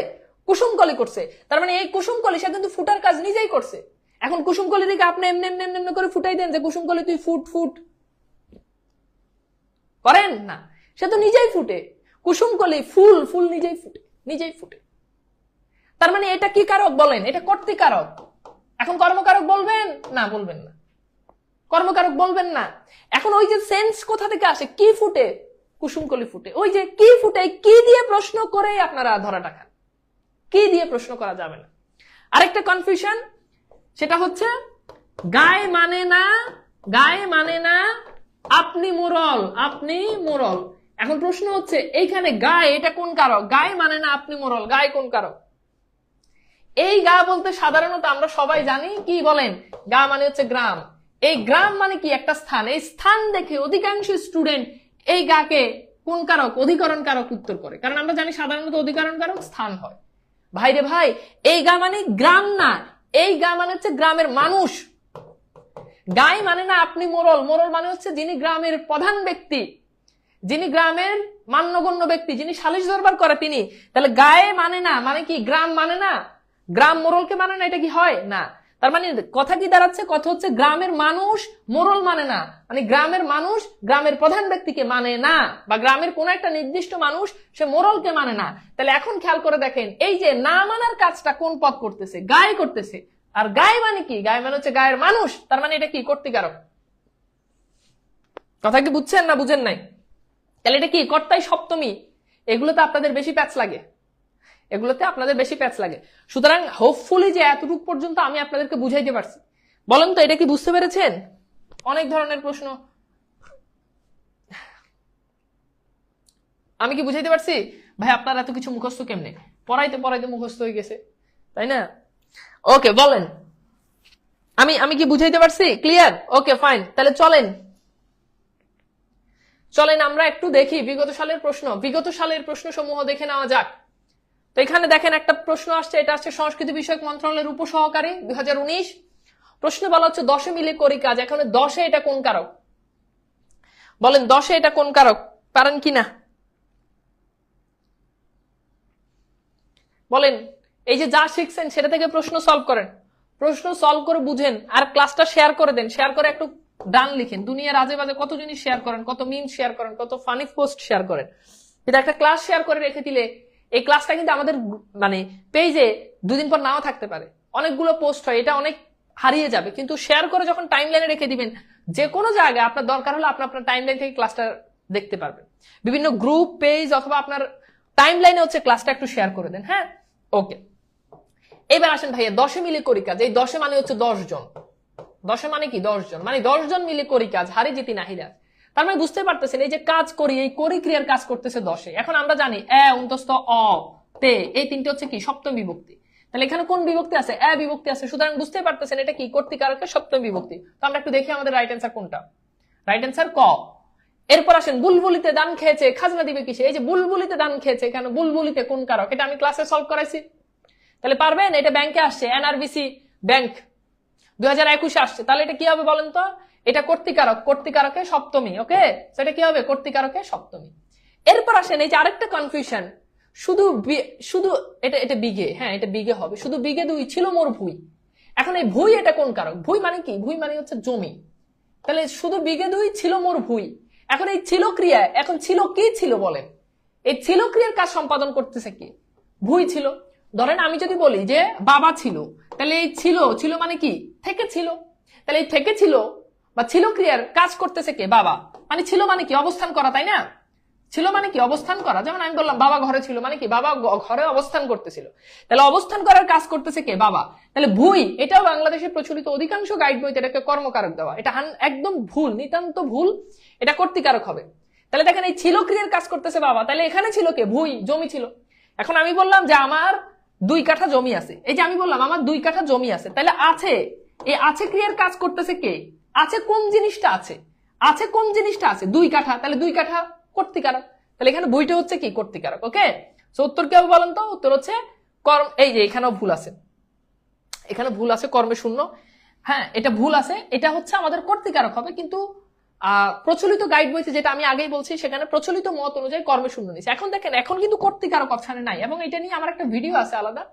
A: কুসুম কলি করছে। তার মানে এই কুসুম কলি সে কিন্তু ফুটার কাজ নিজেই করছে। এখন কুসুম কলি দিকে আপনি এমনি এমনি এমনি করে ফুটাই দেন যে কুসুম কলি তুই ফুট করেন না, সে তো নিজেই ফুটে। কুসুম কলি ফুল নিজেই ফুটে। তার মানে এটা কি কারক বলেন? এটা কর্তৃকারক। এখন কর্মকারক বলবেন না? বলবেন না, কর্মকারক বলবেন না। এখন ওই যে সেন্স কোথা থেকে আসে? কি ফুটে? কুসুম কলি ফুটে। ওই যে কি ফুটে, কি দিয়ে প্রশ্ন করে আপনারা ধরাটা খান, কি দিয়ে প্রশ্ন করা যাবে না। আরেকটা কনফিউশন, সেটা হচ্ছে গায়ে মানে না আপনি মোরল। এখন প্রশ্ন হচ্ছে এইখানে গায়ে এটা কোন কারক? গায়ে মানে না আপনি মোরল, গায়ে কোন কারক? এই গা বলতে সাধারণত আমরা সবাই জানি কি বলেন? গা মানে হচ্ছে গ্রাম। এই গ্রাম মানে কি? একটা স্থান। এই স্থান দেখে অধিকাংশ স্টুডেন্ট এই গাকে কোন কারক? অধিকরণ কারক উত্তর করে, কারণ আমরা জানি সাধারণত অধিকরণ কারক স্থান হয়। ভাইরে ভাই, এই গা মানে গ্রাম না, এই গা মানে হচ্ছে গ্রামের মানুষ। গায়ে মানে না আপনি মোরল মানে হচ্ছে যিনি গ্রামের প্রধান ব্যক্তি, যিনি গ্রামের মান্যগণ্য ব্যক্তি, যিনি সালিশ দরবার করে তিনি। তাহলে গায়ে মানে না মানে কি? গ্রাম মানে না, গ্রাম মোরলকে মানে না, এটা কি হয় না? তার মানে কথা কি দাঁড়াচ্ছে? কথা হচ্ছে গ্রামের মানুষ মোরল মানে না, মানে গ্রামের মানুষ গ্রামের প্রধান ব্যক্তিকে মানে না, বা গ্রামের কোন একটা নির্দিষ্ট মানুষ সে মোরলকে মানে না। তাহলে এখন খেয়াল করে দেখেন, এই যে না মানার কাজটা কোন পদ করতেছে? গায়ে করতেছে। আর গায়ে মানে কি? গায়ে মানে হচ্ছে গায়ের মানুষ। তার মানে এটা কি? কর্তৃকারক। কথা কি বুঝছেন না বুঝেন নাই? তাহলে এটা কি? কর্তাই সপ্তমী। এগুলোতে আপনাদের বেশি প্যাচ লাগে, সুতরাং হোপফুলি যে এতটুকু পর্যন্ত আমি আপনাদেরকে বুঝাইতে পারছি। বলেন তো এটা কি বুঝতে পেরেছেন? অনেক ধরনের প্রশ্ন, আমি কি বুঝাইতে পারছি? ভাই আপনার এত কিছু মুখস্থ কেমনে? পড়াইতে মুখস্থ হয়ে গেছে, তাই না? ওকে, বলেন আমি কি বুঝাইতে পারছি? ক্লিয়ার? Okay fine. তাহলে চলেন আমরা একটু দেখি বিগত সালের প্রশ্ন সমূহ দেখে নেওয়া যাক। তো এখানে দেখেন একটা প্রশ্ন আসছে, এটা আসছে সংস্কৃতি বিষয়ক মন্ত্রণালয়ের উপসহকারী 2019। প্রশ্ন বলা হচ্ছে 10 মিলে করি কাজ। এখন 10-এ এটা কোন কারক? বলেন 10-এ এটা কোন কারক? পারেন কিনা বলেন। এই যে যা শিখছেন সেটা থেকে প্রশ্ন সলভ করেন, প্রশ্ন সলভ করে বুঝেন, আর ক্লাসটা শেয়ার করে দেন। শেয়ার করে একটু ডান লিখেন। দুনিয়ার আজে বাজে কত জিনিস শেয়ার করেন, কত মিম শেয়ার করেন, কত ফানি পোস্ট শেয়ার করেন। এটা একটা ক্লাস শেয়ার করে রেখে দিলে এই ক্লাসটা কিন্তু আমাদের মানে পেজে 2 দিন পর নাও থাকতে পারে, অনেকগুলো পোস্ট হয়, এটা অনেক হারিয়ে যাবে। কিন্তু শেয়ার করে যখন টাইম লাইনে রেখে দিবেন, যে কোনো জায়গায় আপনার দরকার হলে আপনার টাইম লাইন থেকে ক্লাসটা দেখতে পারবেন। বিভিন্ন গ্রুপ পেজ অথবা আপনার টাইম লাইনে হচ্ছে ক্লাসটা একটু শেয়ার করে দেন। হ্যাঁ, ওকে। এবার আসেন ভাইয়া 10-এ মিলে করি কাজ। এই 10-এ মানে হচ্ছে 10 জন। 10-এ মানে কি? 10 জন, মানে 10 জন মিলে করি কাজ, হারি জিতি নাহিরা। তার মানে বুঝতে পারতেছেন এই যে কাজ করি, এই করি ক্রিয়ার কাজ করতেছে 10-এ। এখন আমরা জানি এ অন্তস্থ অ তে, এই তিনটে হচ্ছে কি? সপ্তম বিভক্তি।
B: তাহলে এখানে কোন বিভক্তি আছে? এ বিভক্তি আছে। সুতরাং বুঝতে পারতেছেন এটা কি কর্তৃকারকের সপ্তমী বিভক্তি। তো আমরা একটু দেখি আমাদের রাইট অ্যান্সার কোনটা। রাইট অ্যান্সার ক। এরপর আসেন বুলবুলিতে দান খেয়েছে খাজনা দিবে কিসে? এই যে বুলবুলিতে দান খেয়েছে, এখানে বুলবুলিতে কোন কারক? এটা আমি ক্লাসে সলভ করাইছি, তাহলে পারবেন? এটা ব্যাংকে আসছে, এনআরবিসি ব্যাংক 2021 আসছে, তাহলে এটা কি হবে বলেন তো? এটা কর্তৃকারক, কর্তৃকারকের সপ্তমী। ওকে, সেটা কি হবে? কর্তৃকারকের সপ্তমী। এরপর আসেন এই যে আরেকটা কনফিউশন, শুধু শুধু এটা বিঘে, হ্যাঁ এটা বিঘে হবে, শুধু বিঘে 2 ছিল মোর ভুই। এখন এই ভুই এটা কোন কারক? ভুই মানে কি? ভুই মানে হচ্ছে জমি। তাহলে শুধু বিঘে 2 ছিল মোর ভুই। এখন এই ছিল ক্রিয়া, এখন ছিল কি ছিল বলেন? এই ছিল ক্রিয়ার কাজ সম্পাদন করতেছে কি? ভুই ছিল। ধরেন আমি যদি বলি যে বাবা ছিল, তাহলে এই ছিল, ছিল মানে কি? থেকে ছিল। তাহলে এই থেকে ছিল বা ছিল ক্রিয়ার কাজ করতেছে কে? বাবা। মানে ছিল মানে কি? অবস্থান করা, তাই না? ছিল মানে কি? অবস্থান করা। যেমন আমি বললাম বাবা ঘরে ছিল, মানে কি? বাবা ঘরে অবস্থান করতেছিল। তাহলে অবস্থান করার কাজ করতেছে কে? বাবা। তাহলে ভুই, এটাও বাংলাদেশে প্রচলিত অধিকাংশ গাইড বইতে এটাকে কর্মকারক দেওয়া। এটা একদম ভুল, নিতান্ত ভুল। এটা কর্তৃকারক হবে। তাহলে দেখেন এই ছিল ক্রিয়ার কাজ করতেছে বাবা, তাহলে এখানে ছিল কে? ভুই, জমি ছিল। এখন আমি বললাম যে আমার 2 কাঠা জমি আছে, এই যে আমি বললাম আমার 2 কাঠা জমি আছে, তাহলে আছে, এই আছে ক্রিয়ার কাজ করতেছে কে? আছে কোন জিনিসটা আছে? আছে কোন জিনিসটা আছে? 2 কাঠা, তাহলে 2 কাঠা কর্তৃকারক। তাহলে এখানে বইটা হচ্ছে কি? কর্তৃকারক। ওকে, সো উত্তর কি হবে বলেন তো? উত্তর হচ্ছে কর্ম। এই যে এখানেও ভুল আছে, এখানে ভুল আছে, কর্মে শূন্য। হ্যাঁ এটা ভুল আছে, এটা হচ্ছে আমাদের কর্তৃকারক হবে, কিন্তু প্রচলিত গাইড বইতে যেটা আমি আগেই বলছি সেখানে প্রচলিত মত অনুযায়ী কর্মে শূন্য নিচ্ছে। এখন দেখেন এখন কিন্তু কর্তৃকারক অপশনে নাই, এবং এটা নিয়ে আমার একটা ভিডিও আছে আলাদা।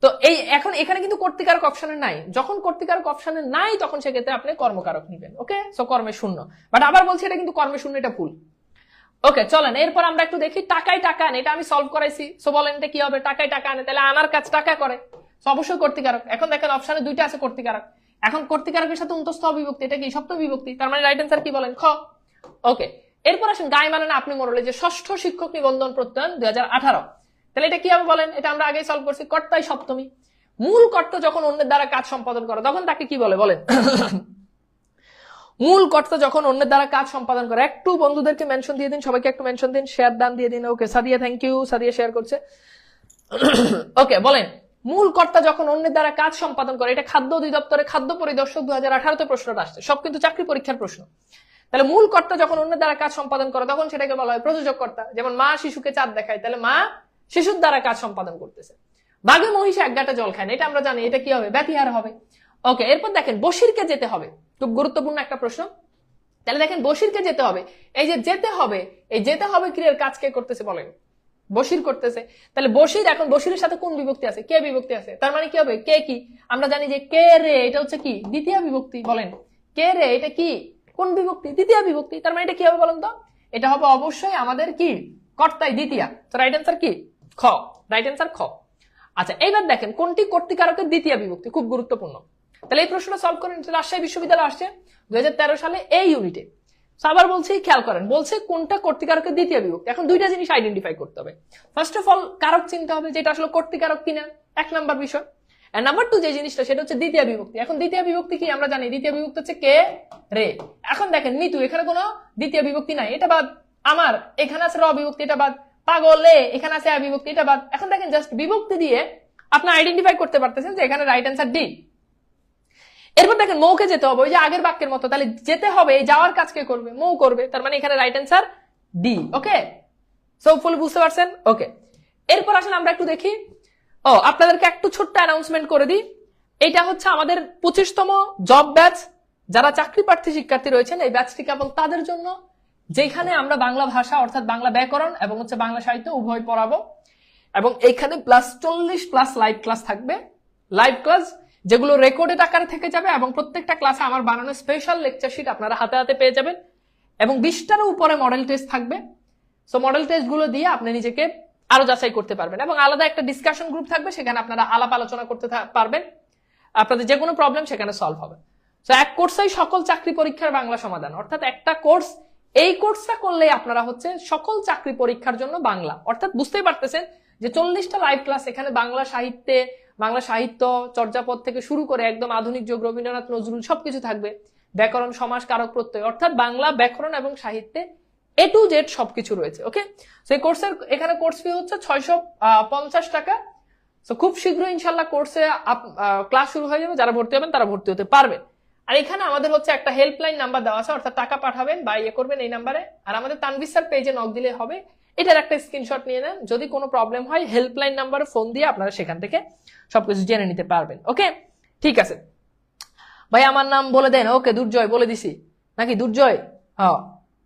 B: তো এই এখন এখানে কিন্তু কর্তৃকারক অপশনে নাই। যখন কর্তৃকারক অপশনে নাই তখন সেক্ষেত্রে আপনি কর্মকারক নিবেন। ওকে, সো কর্মে শূন্য। বাট আবার বলছি এটা কিন্তু কর্মে শূন্য, এটা ভুল। ওকে চলেন এরপর আমরা একটু দেখি টাকায় টাকা আনে, এটা আমি সলভ করাইছি। সো বলেন এটা কি হবে? টাকায় টাকা আনে, তাহলে আনার কাজ টাকা করে, সো অবশ্যই কর্তৃকারক। এখন দেখেন অপশনে 2টা আছে কর্তৃকারক। এখন কর্তৃকারকের সাথে অন্তস্থ বিভক্তি, এটা কি? সপ্তমী বিভক্তি। তার মানে রাইট অ্যান্সার কি বলেন? খ। ওকে, এরপর আসেন গায়ে মানে না আপনি মরলে, যে ষষ্ঠ শিক্ষক নিবন্ধন প্রত্যয়ন 2018, তাহলে এটা কি হবে বলেন? এটা আমরা আগেই সলভ করছি, কর্তাই সপ্তমী। মূল কর্তা যখন অন্যের দ্বারা কাজ সম্পাদন করে তখন তাকে কি বলে বলেন? মূল কর্তা যখন অন্যের দ্বারা কাজ সম্পাদন করে। একটু বন্ধুদেরকে মেনশন দিয়ে দিন, সবাইকে একটু মেনশন দিন, শেয়ার দান দিয়ে দিন। Okay Sadia, thank you, Sadia share করছে। ওকে বলেন, মূল কর্তা যখন অন্যের দ্বারা কাজ সম্পাদন করে, এটা খাদ্য অধিদপ্তরে খাদ্য পরিদর্শক 2018 তে প্রশ্নটা আসছে, সব কিন্তু চাকরি পরীক্ষার প্রশ্ন। তাহলে মূল কর্তা যখন অন্যের দ্বারা কাজ সম্পাদন করে তখন সেটাকে বলা হয় প্রযোজক কর্তা। যেমন মা শিশুকে চাঁদ দেখায়, তাহলে মা শিশুর দ্বারা কাজ সম্পাদন করতেছে। বাঘে মহিষে 1 গাঁটা জল খায় না, এটা আমরা জানি, এটা কি হবে? ব্যতিহার হবে। ওকে, এরপর দেখেন বশিরকে যেতে হবে, খুব গুরুত্বপূর্ণ একটা প্রশ্ন। তাহলে দেখেন বশিরকে যেতে হবে, এই যে যেতে হবে, এই যেতে হবে ক্রিয়ার কাজ কে করতেছে বলেন? বশির করতেছে। তাহলে বশির, এখন বশিরের সাথে কোন বিভক্তি আছে? কে বিভক্তি আছে। তার মানে কি হবে? কে কি? আমরা জানি যে কে রে, এটা হচ্ছে কি? দ্বিতীয় বিভক্তি। বলেন কে রে, এটা কি? কোন বিভক্তি? দ্বিতীয় বিভক্তি। তার মানে এটা কি হবে বলেন তো? এটা হবে অবশ্যই আমাদের কি? কর্তাই দ্বিতীয়। তো রাইট অ্যান্সার কি? খ। রাইট অ্যান্সার খ। আচ্ছা এইবার দেখেন কোনটি কর্তৃকারকের দ্বিতীয় বিভক্তি, খুব গুরুত্বপূর্ণ। তাহলে এই প্রশ্নটা সলভ করেন, রাজশাহী বিশ্ববিদ্যালয় আসছে 2013 সালে এই ইউনিটে। আবার বলছি, খেয়াল করেন, বলছে কোনটা কর্তৃকারকের দ্বিতীয় বিভক্তি। এখন 2টা জিনিস আইডেন্টিফাই করতে হবে। ফার্স্ট অফ অল কারক চিনতে হবে, যেটা আসলে কর্তৃকারক কিনা, 1 নাম্বার বিষয়। আর নাম্বার 2 যে জিনিসটা, সেটা হচ্ছে দ্বিতীয় বিভক্তি। এখন দ্বিতীয় বিভক্তি কি আমরা জানি? দ্বিতীয় বিভক্তি হচ্ছে কে রে। এখন দেখেন নিতু, এখানে কোনো দ্বিতীয় বিভক্তি নাই, এটা বাদ। আমার এখানে আছে র বিভক্তি, এটা বাদ। পাগলে এখানে আছে আ বিভক্তি, এটা বাদ। এখন দেখেন জাস্ট বিভক্তি দিয়ে আপনি আইডেন্টিফাই করতে পারতেছেন যে এখানে রাইট অ্যান্সার ডি। এরপর দেখেন মৌকে যেতে হবে, ওই যে আগের বাক্যের মতো। তাহলে যেতে হবে, যাওয়ার কাজ কে করবে? মৌ করবে। তার মানে এখানে রাইট অ্যান্সার ডি। ওকে, সো ফুল বুঝতে পারছেন? ওকে, এরপর আসলে আমরা একটু দেখি। আপনাদেরকে একটু ছোট্ট অ্যানাউন্সমেন্ট করে দিই। এটা হচ্ছে আমাদের 25তম জব ব্যাচ। যারা চাকরি প্রার্থী শিক্ষার্থী রয়েছেন, এই ব্যাচটি কেবল তাদের জন্য, যেখানে আমরা বাংলা ভাষা অর্থাৎ বাংলা ব্যাকরণ এবং হচ্ছে বাংলা সাহিত্য উভয় পড়াবো। এবং এইখানে +40+ লাইভ ক্লাস থাকবে। লাইভ ক্লাস যেগুলো রেকর্ডেড আকারে থেকে যাবে, এবং প্রত্যেকটা ক্লাসে আমার বানানো স্পেশাল লেকচার শিট আপনারা হাতে হাতে পেয়ে যাবেন। এবং 20টারও উপরে মডেল টেস্ট থাকবে। সো মডেল টেস্ট গুলো দিয়ে আপনি নিজেকে আরো যাচাই করতে পারবেন, এবং আলাদা একটা ডিসকাশন গ্রুপ থাকবে, সেখানে আপনারা আলাপ আলোচনা করতে পারবেন। আপনাদের যে কোনো প্রবলেম সেখানে সলভ হবে। সো এক কোর্সেই সকল চাকরি পরীক্ষার বাংলা সমাধান, অর্থাৎ একটা কোর্স, এই কোর্সটা করলে আপনারা হচ্ছে সকল চাকরি পরীক্ষার জন্য বাংলা, অর্থাৎ বুঝতেই পারতেছেন যে 40টা লাইভ ক্লাস এখানে বাংলা সাহিত্য চর্যাপদ থেকে শুরু করে একদম আধুনিক যুগ, রবীন্দ্রনাথ নজরুল সবকিছু থাকবে। ব্যাকরণ, সমাস, কারক, প্রত্যয়, অর্থাৎ বাংলা ব্যাকরণ এবং সাহিত্যে A to Z সবকিছু রয়েছে। ওকে, সেই কোর্সের এখানে কোর্স ফি হচ্ছে 650 টাকা। তো খুব শীঘ্রই ইনশাল্লাহ কোর্সে ক্লাস শুরু হয়ে যাবে, যারা ভর্তি হবেন তারা ভর্তি হতে পারবেন। আর এখানে আমাদের হচ্ছে একটা হেল্পলাইন নাম্বার দেওয়া আছে, অর্থাৎ টাকা পাঠাবেন বা ইয়ে করবেন এই নাম্বারে, আর আমাদের তানভীর স্যার পেজে নক দিলে হবে। এটার একটা স্ক্রিনশট নিয়ে নেন, যদি কোনো প্রবলেম হয় হেল্পলাইন নাম্বারে ফোন দিয়ে আপনারা সেখান থেকে সবকিছু জেনে নিতে পারবেন। ওকে, ঠিক আছে ভাই, আমার নাম বলে দেন। ওকে, দুর্জয় বলে দিছি নাকি? দুর্জয়, হ্যাঁ,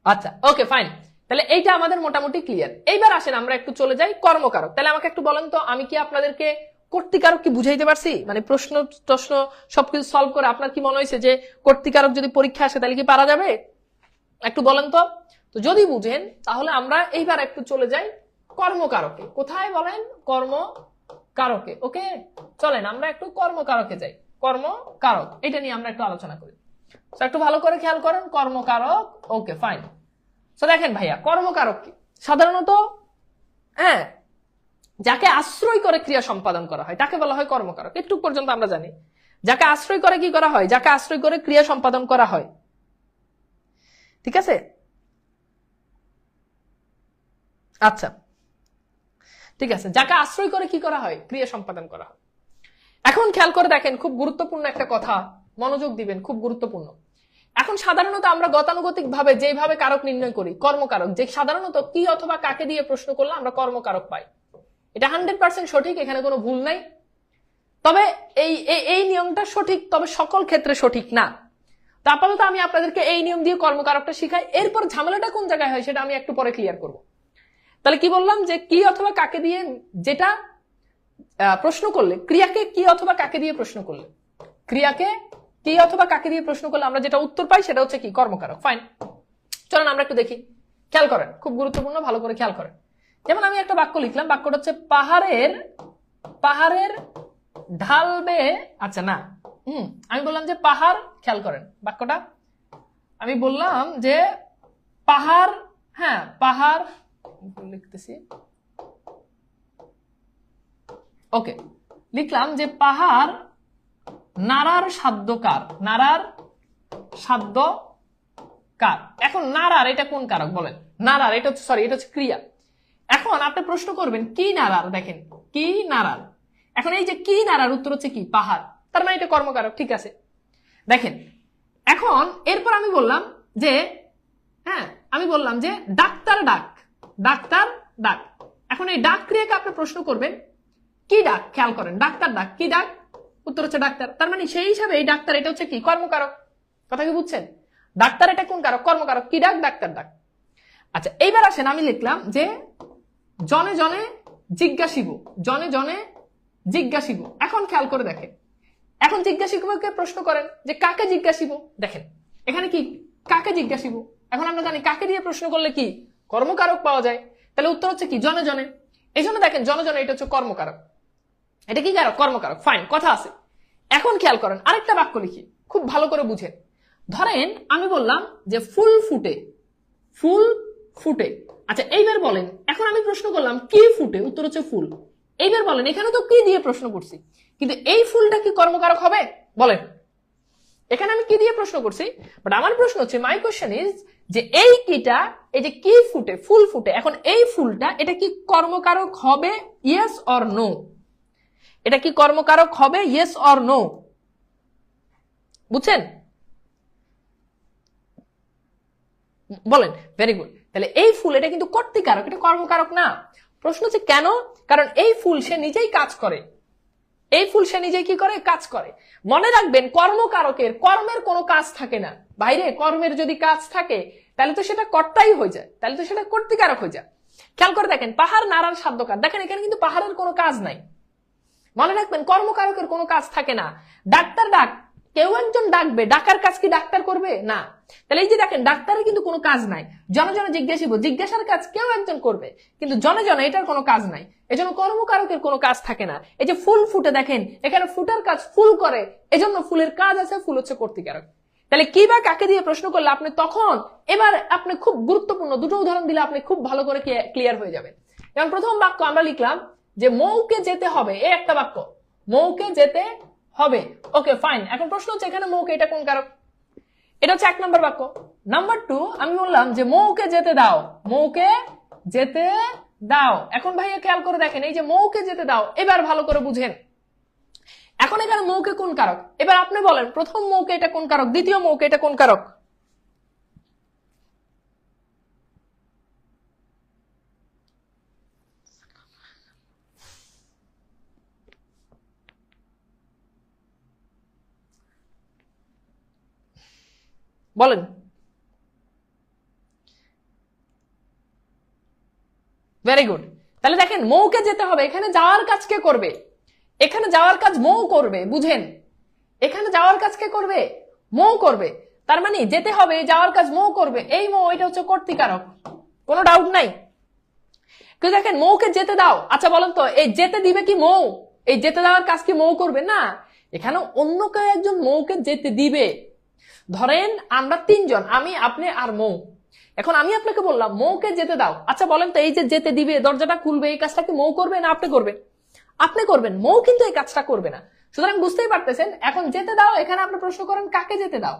B: আচ্ছা, ওকে ফাইন। তাহলে এইটা আমাদের মোটামুটি ক্লিয়ার। এইবার আসেন আমরা একটু চলে যাই কর্মকারক। তাহলে আমাকে একটু বলেন তো, আমি কি আপনাদেরকে কর্তৃকারক কি বুঝাইতে পারছি? মানে প্রশ্ন সবকিছু সলভ করে আপনার কি মনে হয়েছে যে কর্তৃকারক যদি পরীক্ষা আসে তাহলে কি পারা যাবে? একটু বলেন তো। তো যদি বুঝেন তাহলে আমরা এইবার একটু চলে যাই কর্মকারকে। কোথায় বলেন? কর্মকারকে। ওকে, চলেন আমরা একটু কর্মকারকে যাই। কর্মকারক, এটা নিয়ে আমরা একটু আলোচনা করি। তো একটু ভালো করে খেয়াল করেন, কর্মকারক। ওকে ফাইন। তো দেখেন ভাইয়া, কর্মকারক কি? সাধারণত হ্যাঁ, যাকে আশ্রয় করে ক্রিয়া সম্পাদন করা হয় তাকে বলা হয় কর্মকারক। একটু পর্যন্ত আমরা জানি যাকে আশ্রয় করে কি করা হয়, যাকে আশ্রয় করে ক্রিয়া সম্পাদন করা হয়। ঠিক আছে, আচ্ছা ঠিক আছে, যাকে আশ্রয় করে কি করা হয়, ক্রিয়া সম্পাদন করা হয়। এখন খেয়াল করে দেখেন, খুব গুরুত্বপূর্ণ একটা কথা, মনোযোগ দিবেন, খুব গুরুত্বপূর্ণ। এখন সাধারণত আমরা গতানুগতিক ভাবে যেভাবে কারক নির্ণয় করি, কর্মকারক, যে সাধারণত কি অথবা কাকে দিয়ে প্রশ্ন করলে আমরা কর্মকারক পাই, এটা 100% সঠিক, এখানে কোনো ভুল নাই। তবে এই নিয়মটা সঠিক, তবে সকল ক্ষেত্রে সঠিক না। তো আপাতত আমি আপনাদেরকে এই নিয়ম দিয়ে কর্মকারকটা শিখাই। এরপর ঝামেলাটা কোন জায়গায় হয় সেটা আমি একটু পরে ক্লিয়ার করব। তাহলে কি বললাম, যে কি অথবা কাকে দিয়ে যেটা প্রশ্ন করলে, ক্রিয়াকে কি অথবা কাকে দিয়ে প্রশ্ন করলে, ক্রিয়াকে কি অথবা কাকে দিয়ে প্রশ্ন করলে আমরা যেটা উত্তর পাই সেটা হচ্ছে কি, কর্মকারক। ফাইন, চলেন আমরা একটু দেখি। খেয়াল করেন, খুব গুরুত্বপূর্ণ, ভালো করে খেয়াল করেন। যেমন আমি একটা বাক্য লিখলাম, বাক্যটা হচ্ছে পাহাড়ের ঢাল বেয়ে, আচ্ছা না, আমি বললাম যে পাহাড়, খেয়াল করেন বাক্যটা, আমি বললাম যে পাহাড়, হ্যাঁ পাহাড় লিখতেছি, ওকে, লিখলাম যে পাহাড় নাড়ার সাধ্য কার, নাড়ার সাধ্য কার। এখন নাড়ার এটা কোন কারক বলেন? নাড়ার এটা হচ্ছে, সরি এটা হচ্ছে ক্রিয়া। এখন আপনি প্রশ্ন করবেন কি নাড়ার, দেখেন কি নাড়ার। এখন এই যে কি নাড়ার উত্তর হচ্ছে কি, পাহাড়, তার মানে এটা কর্মকারক। ঠিক আছে, দেখেন এখন এরপর আমি বললাম যে, হ্যাঁ আমি বললাম যে ডাক্তার ডাক, ডাক্তার ডাক। এখন এই ডাক ক্রিয়াকে আপনি প্রশ্ন করবেন কি ডাক, খেয়াল করেন, ডাক্তার ডাক, কি ডাক, উত্তর হচ্ছে ডাক্তার। তার মানে সেই হিসাবে এই ডাক্তার এটা হচ্ছে কি, কর্মকারক। কথা কি বুঝছেন? ডাক্তার এটা কোন কারক, কর্মকারক। কি ডাক, ডাক্তার ডাক। আচ্ছা এইবার আসেন, আমি লিখলাম যে জনে জনে জিজ্ঞাসিব, জনে জনে জিজ্ঞাসিব। এখন খেয়াল করে দেখেন, এখন জিজ্ঞাসিবকে প্রশ্ন করেন যে কাকে জিজ্ঞাসিব, দেখেন এখানে কি কাকে জিজ্ঞাসিব। এখন আমরা জানি কাকে দিয়ে প্রশ্ন করলে কি কর্মকারক পাওয়া যায়, তাহলে উত্তর হচ্ছে কি জনে জনে। এই জন্য দেখেন জনে জনে এটা হচ্ছে কর্মকারক, এটা কি কারক, কর্মকারক। ফাইন, কথা আছে। এখন খেয়াল করেন, আরেকটা বাক্য লিখি, খুব ভালো করে বুঝেন। ধরেন আমি বললাম যে ফুল ফুটে, ফুল ফুটে। আচ্ছা এইবার বলেন, এখন আমি প্রশ্ন করলাম কি ফুটে, উত্তর হচ্ছে ফুল। এইবার বলেন, এখানে তো কি দিয়ে প্রশ্ন করছি, কিন্তু এই ফুলটা কি কর্মকারক হবে বলেন? এখানে আমি কি দিয়ে প্রশ্ন করছি, বাট আমার প্রশ্ন হচ্ছে, মাই কোশ্চেন ইজ যে এই কিটা, এই যে কি ফুটে, ফুল ফুটে, এখন এই ফুলটা এটা কি কর্মকারক হবে, ইয়েস অর নো? এটা কি কর্মকারক হবে, ইয়েস অর নো? বুঝছেন? বলেন, ভেরি গুড। তাহলে এই ফুল এটা কিন্তু কর্তৃকারক, এটা কর্মকারক না। প্রশ্ন হচ্ছে কেন? কারণ এই ফুল সে নিজেই কাজ করে, এই ফুল সে নিজেই কি করে, কাজ করে। মনে রাখবেন, কর্মকারকের কর্মের কোনো কাজ থাকে না বাইরে, কর্মের যদি কাজ থাকে তাহলে তো সেটা কর্তাই হয়ে যায়, তাহলে তো সেটা কর্তৃকারক হয়ে যায়। খেয়াল করে দেখেন, পাহাড় নাড়ার সাধ্যকার, দেখেন এখানে কিন্তু পাহাড়ের কোনো কাজ নাই। মনে রাখবেন, কর্মকারকের কোনো কাজ থাকে না। ডাক্তার ডাক, কেউ একজন ডাকবে, ডাকার কাজ কি ডাক্তার করবে না? তাহলে এই যে দেখেন, ডাক্তারের কিন্তু কোনো কাজ নাই। জনে জনে জিজ্ঞাসিব, জিজ্ঞাসার কাজ কেউ একজন করবে, কিন্তু জনে জনে এটার কোনো কাজ নাই, এজন্য কর্মকারকের কোনো কাজ থাকে না। এই যে ফুল ফুটে, দেখেন এখানে ফুটার কাজ ফুল করে, এজন্য ফুলের কাজ আছে, ফুল হচ্ছে কর্তৃকারক। তাহলে কি বা কাকে দিয়ে প্রশ্ন করলে আপনি তখন, এবার আপনি খুব গুরুত্বপূর্ণ দুটো উদাহরণ দিলে আপনি খুব ভালো করে ক্লিয়ার হয়ে যাবেন। যেমন প্রথম বাক্য আমরা লিখলাম যে মৌকে যেতে হবে, এই একটা বাক্য, মৌকে যেতে হবে। ওকে ফাইন, এখন প্রশ্ন হচ্ছে এখানে মৌকে এটা কোন কারক, এটা হচ্ছে 1 নম্বর বাক্য। নাম্বার 2 আমি বললাম যে মৌকে যেতে দাও, মৌকে যেতে দাও। এখন ভাইয়া খেয়াল করে দেখেন, এই যে মৌকে যেতে দাও, এবার ভালো করে বুঝেন। এখন এখানে মৌকে কোন কারক, এবার আপনি বলেন প্রথম মৌকে এটা কোন কারক, দ্বিতীয় মৌকে এটা কোন কারক? বলেন। Very good. তাহলে দেখেন মৌকে যেতে হবে, এখানে যাওয়ার কাজ কে করবে? এখানে যাওয়ার কাজ মৌ করবে, বুঝেন? এখানে যাওয়ার কাজ কে করবে? মৌ করবে। তার মানে যেতে হবে, যাওয়ার কাজ মৌ করবে। এই মৌ, এটা হচ্ছে কর্তৃকারক, কোনো ডাউট নাই। কিন্তু দেখেন মৌকে যেতে দাও, আচ্ছা বলেন তো এই যেতে দিবে কি মৌ? এই যেতে দেওয়ার কাজ কি মৌ করবে? না, এখানে অন্য কেউ একজন মৌকে যেতে দিবে। ধরেন আমরা তিনজন, আমি, আপনি আর মৌ। এখন আমি আপনাকে বললাম মৌকে যেতে দাও, আচ্ছা বলেন তো এই যে যেতে দিবে, দরজাটা খুলবে, এই কাজটা কি মৌ করবে না আপনি করবেন? আপনি করবেন, মৌ কিন্তু এই কাজটা করবে না। সুতরাং বুঝতেই পারতেছেন, এখন যেতে দাও, এখানে আপনি প্রশ্ন করেন কাকে যেতে দাও?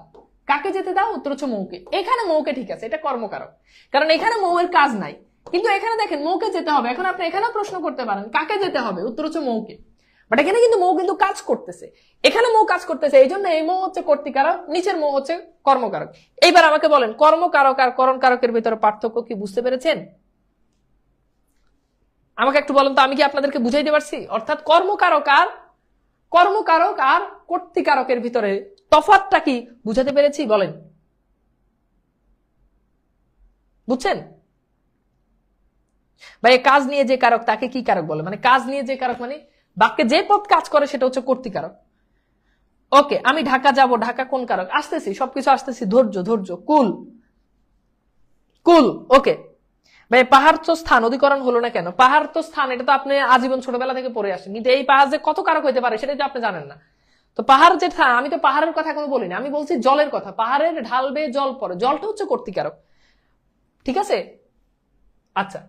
B: কাকে যেতে দাও? উত্তর হচ্ছে মৌকে। এখানে মৌকে, ঠিক আছে, এটা কর্মকারক, কারণ এখানে মৌয়ের কাজ নাই। কিন্তু এখানে দেখেন মৌকে যেতে হবে, এখন আপনি এখানে প্রশ্ন করতে পারেন কাকে যেতে হবে, উত্তর হচ্ছে মৌকে। বাট এখানে কিন্তু মৌ কিন্তু কাজ করতেছে, এখানে মৌ কাজ করতেছে, এই জন্য এই মৌ হচ্ছে কর্তৃকারক, নিচের মৌ হচ্ছে কর্মকারক। এইবার আমাকে বলেন কর্মকারক আর করণকারকের ভিতরে পার্থক্য কি বুঝতে পেরেছেন? আমাকে একটু বলেন তো, আমি কি আপনাদেরকে বুঝাইতে পারছি? অর্থাৎ কর্মকারক আর কর্তৃকারকের ভিতরে তফাৎটা কি বুঝাতে পেরেছি? বলেন, বুঝছেন? ভাই কাজ নিয়ে যে কারক তাকে কি কারক বলে? মানে কাজ নিয়ে যে কারক মানে বাক্যে যে পদ কাজ করে সেটা হচ্ছে কর্তৃকারক। ওকে, আমি ঢাকা যাব, ঢাকা কোন কারক? আসতেছি, সবকিছু আসতেছি, ধৈর্য ধৈর্য, কুল কুল। ওকে ভাই, পাহাড় তো স্থান, অধিকরণ হলো না কেন? পাহাড় তো স্থান, এটা তো আপনি আজীবন ছোটবেলা থেকে পড়ে আসেন, কিন্তু এই পাহাড় যে কত কারক হইতে পারে সেটা তো আপনি জানেন না। তো পাহাড় যে স্থান, আমি তো পাহাড়ের কথা এখনো বলিনি, আমি বলছি জলের কথা। পাহাড়ের ঢাল বেয়ে জল পড়ে, জলটা হচ্ছে কর্তৃকারক, ঠিক আছে? আচ্ছা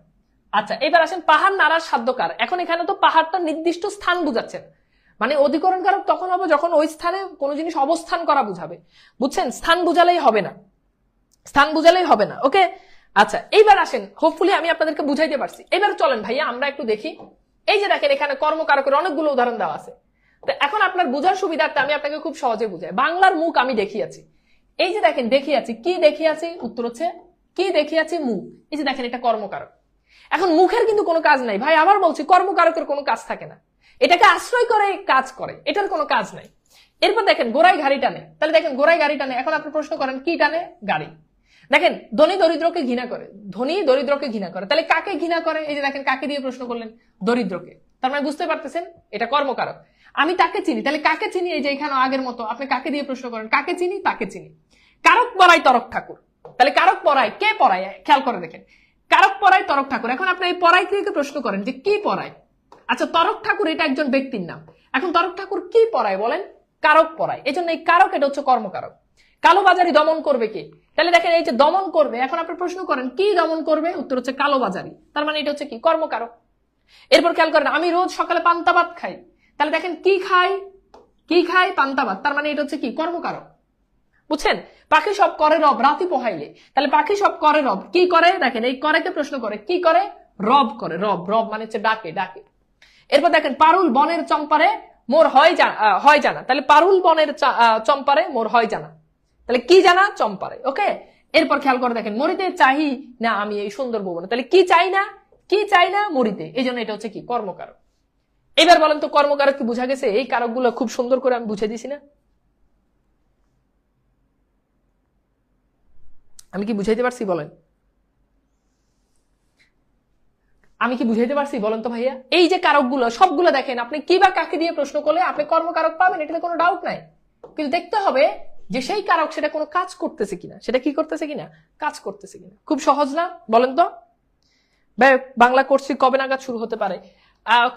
B: আচ্ছা, এবার আসেন পাহাড় নাড়ার সাধ্যকার। এখন এখানে তো পাহাড়টা নির্দিষ্ট স্থান বুঝাচ্ছেন, মানে অধিকরণ কারক তখন হবে যখন ওই স্থানে কোনো জিনিস অবস্থান করা বুঝাবে, বুঝছেন? স্থান বুঝালেই হবে না, স্থান বুঝালেই হবে না। ওকে, আচ্ছা এইবার আসেন, হোপফুলি আমি আপনাদেরকে বুঝাইতে পারছি। এবার চলেন ভাইয়া আমরা একটু দেখি। এই যে দেখেন এখানে কর্মকারকের অনেকগুলো উদাহরণ দেওয়া আছে। তো এখন আপনার বুঝার সুবিধার্থে আমি আপনাকে খুব সহজে বুঝাই। বাংলার মুখ আমি দেখিয়াছি, এই যে দেখেন দেখিয়াছি, কি দেখিয়াছি? উত্তর হচ্ছে কি দেখিয়াছি? মুখ। এই যে দেখেন এটা কর্মকারক। এখন মুখের কিন্তু কোনো কাজ নাই ভাই, আবার বলছি কর্মকারকের কোনো কাজ থাকে না, এটাকে আশ্রয় করে কাজ করে, এটার কোনো কাজ নাই। এরপর দেখেন গোড়ায় গাড়ি টানে, তাহলে দেখেন গোড়ায় গাড়ি টানে, এখন আপনি প্রশ্ন করেন কি টানে? গাড়ি। দেখেন ধনী দরিদ্রকে ঘৃণা করে, ধনী দরিদ্রকে ঘৃণা করে, তাহলে কাকে ঘৃণা করে? এই যে দেখেন কাকে দিয়ে প্রশ্ন করলেন? দরিদ্রকে। তার মানে বুঝতে পারতেছেন এটা কর্মকারক। আমি তাকে চিনি, তাহলে কাকে চিনি? এই যে এখানে আগের মতো আপনি কাকে দিয়ে প্রশ্ন করেন? কাকে চিনি? তাকে চিনি। কারক পড়ায় তরক ঠাকুর, তাহলে কারক পড়ায় কে পড়ায়? খেয়াল করে দেখেন, কারক পড়ায় তরক ঠাকুর। এখন আপনি এই পড়ায় থেকে প্রশ্ন করেন যে কি পড়ায়? আচ্ছা তরক ঠাকুর এটা একজন ব্যক্তির নাম, এখন তরক ঠাকুর কি পড়ায় বলেন? কারক পড়ায়, এই জন্য এই কারক এটা হচ্ছে কর্মকারক। কালোবাজারি দমন করবে কে? তাহলে দেখেন এই যে দমন করবে, এখন আপনি প্রশ্ন করেন কি দমন করবে? উত্তর হচ্ছে কালোবাজারি, তার মানে এটা হচ্ছে কি? কর্মকারক। এরপর খেয়াল করেন আমি রোজ সকালে পান্তা ভাত খাই, তাহলে দেখেন কি খাই? কি খাই? পান্তা ভাত, তার মানে এটা হচ্ছে কি? কর্মকারক। বুঝছেন? পাখি সব করে রব রাতি পোহাইলে, তাহলে পাখি সব করে রব, কি করে? দেখেন এই করেকে প্রশ্ন করে কি করে? রব করে, রব, রব মানে হচ্ছে ডাকে, ডাকে। এরপর দেখেন পারুল বনের চম্পারে মোর হয় জানা, তাহলে পারুল বনের চম্পারে মোর হয় জানা, তাহলে কি জানা? চম্পারে। ওকে, এরপর খেয়াল করে দেখেন মরিতে চাহি না আমি এই সুন্দর ভুবনে, তাহলে কি চাই না? কি চাই না? মরিতে, এই জন্য এটা হচ্ছে কি? কর্মকারক। এবার বলেন তো কর্মকারক কি বুঝা গেছে? এই কারকগুলো খুব সুন্দর করে আমি বুঝে দিছি না? আমি কি বুঝাইতে পারছি বলেন? আমি কি বুঝাইতে পারছি বলেন তো ভাইয়া? এই যে কারকগুলো সবগুলো দেখেন, আপনি কি বা কাকে দিয়ে প্রশ্ন করলে আপনি কর্মকারক পাবেন, এটাতে কোনো ডাউট নাই। কিন্তু দেখতে হবে যে সেই কারক সেটা কোনো কাজ করতেছে কিনা, সেটা কি করতেছে কিনা? কাজ করতেছে কিনা। খুব সহজ না বলেন তো? ভাই বাংলা কোর্স কবে নাগাদ শুরু হতে পারে?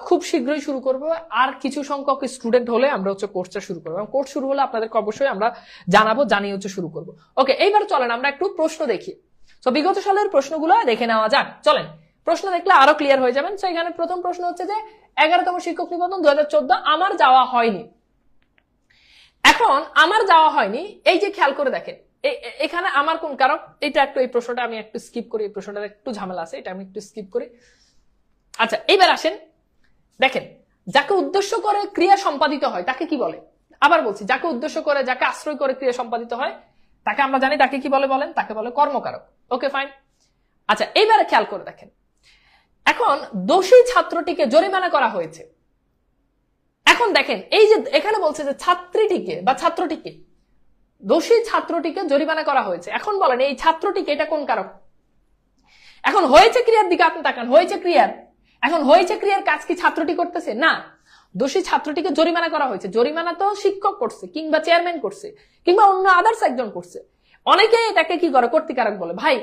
B: খুব শীঘ্রই শুরু করবো, আর কিছু সংখ্যক স্টুডেন্ট হলে আমরা হচ্ছে কোর্সটা শুরু করবো, এবং কোর্স শুরু হলে আপনাদেরকে অবশ্যই আমরা জানাবো, জানিয়ে হচ্ছে শুরু করবো। ওকে, এইবার চলেন আমরা একটু প্রশ্ন দেখি। তো বিগত সালের প্রশ্নগুলো দেখে নেওয়া যাক, চলেন। প্রশ্ন দেখলে আরো ক্লিয়ার হয়ে যাবেন। তো এখানে প্রথম প্রশ্ন হচ্ছে যে 11তম শিক্ষক নিবন্ধন 2014 আমার যাওয়া হয়নি। এখন আমার যাওয়া হয়নি, এই যে খেয়াল করে দেখেন এখানে আমার কোন কারক? এটা একটু, এই প্রশ্নটা আমি একটু স্কিপ করি, এই প্রশ্নটার একটু ঝামেলা আছে, এটা আমি একটু স্কিপ করি। আচ্ছা এইবার আসেন, দেখেন যাকে উদ্দেশ্য করে ক্রিয়া সম্পাদিত হয় তাকে কি বলে? আবার বলছি, যাকে উদ্দেশ্য করে, যাকে আশ্রয় করে ক্রিয়া সম্পাদিত হয় তাকে আমরা জানি, তাকে কি বলে বলেন? তাকে বলে কর্মকারক। Okay fine. আচ্ছা এইবারে খেয়াল করে দেখেন, এখন দোষী ছাত্রটিকে জরিমানা করা হয়েছে। এখন দেখেন এই যে এখানে বলছে যে ছাত্রীটিকে বা ছাত্রটিকে, দোষী ছাত্রটিকে জরিমানা করা হয়েছে। এখন বলেন এই ছাত্রটিকে এটা কোন কারক? এখন হয়েছে ক্রিয়ার দিকে আপনি তাকান, হয়েছে ক্রিয়ার। এখন হয়েছে ক্রিয়ার কাজ কি ছাত্রটি করতেছে? না, দোষী ছাত্রটিকে জরিমানা করা হয়েছে। জরিমানা তো শিক্ষক করছে, কিংবা চেয়ারম্যান করছে, কিংবা অন্য আদার্স একজন করছে। অনেকে এটাকে কি করে? কর্তৃকারক বলে। ভাই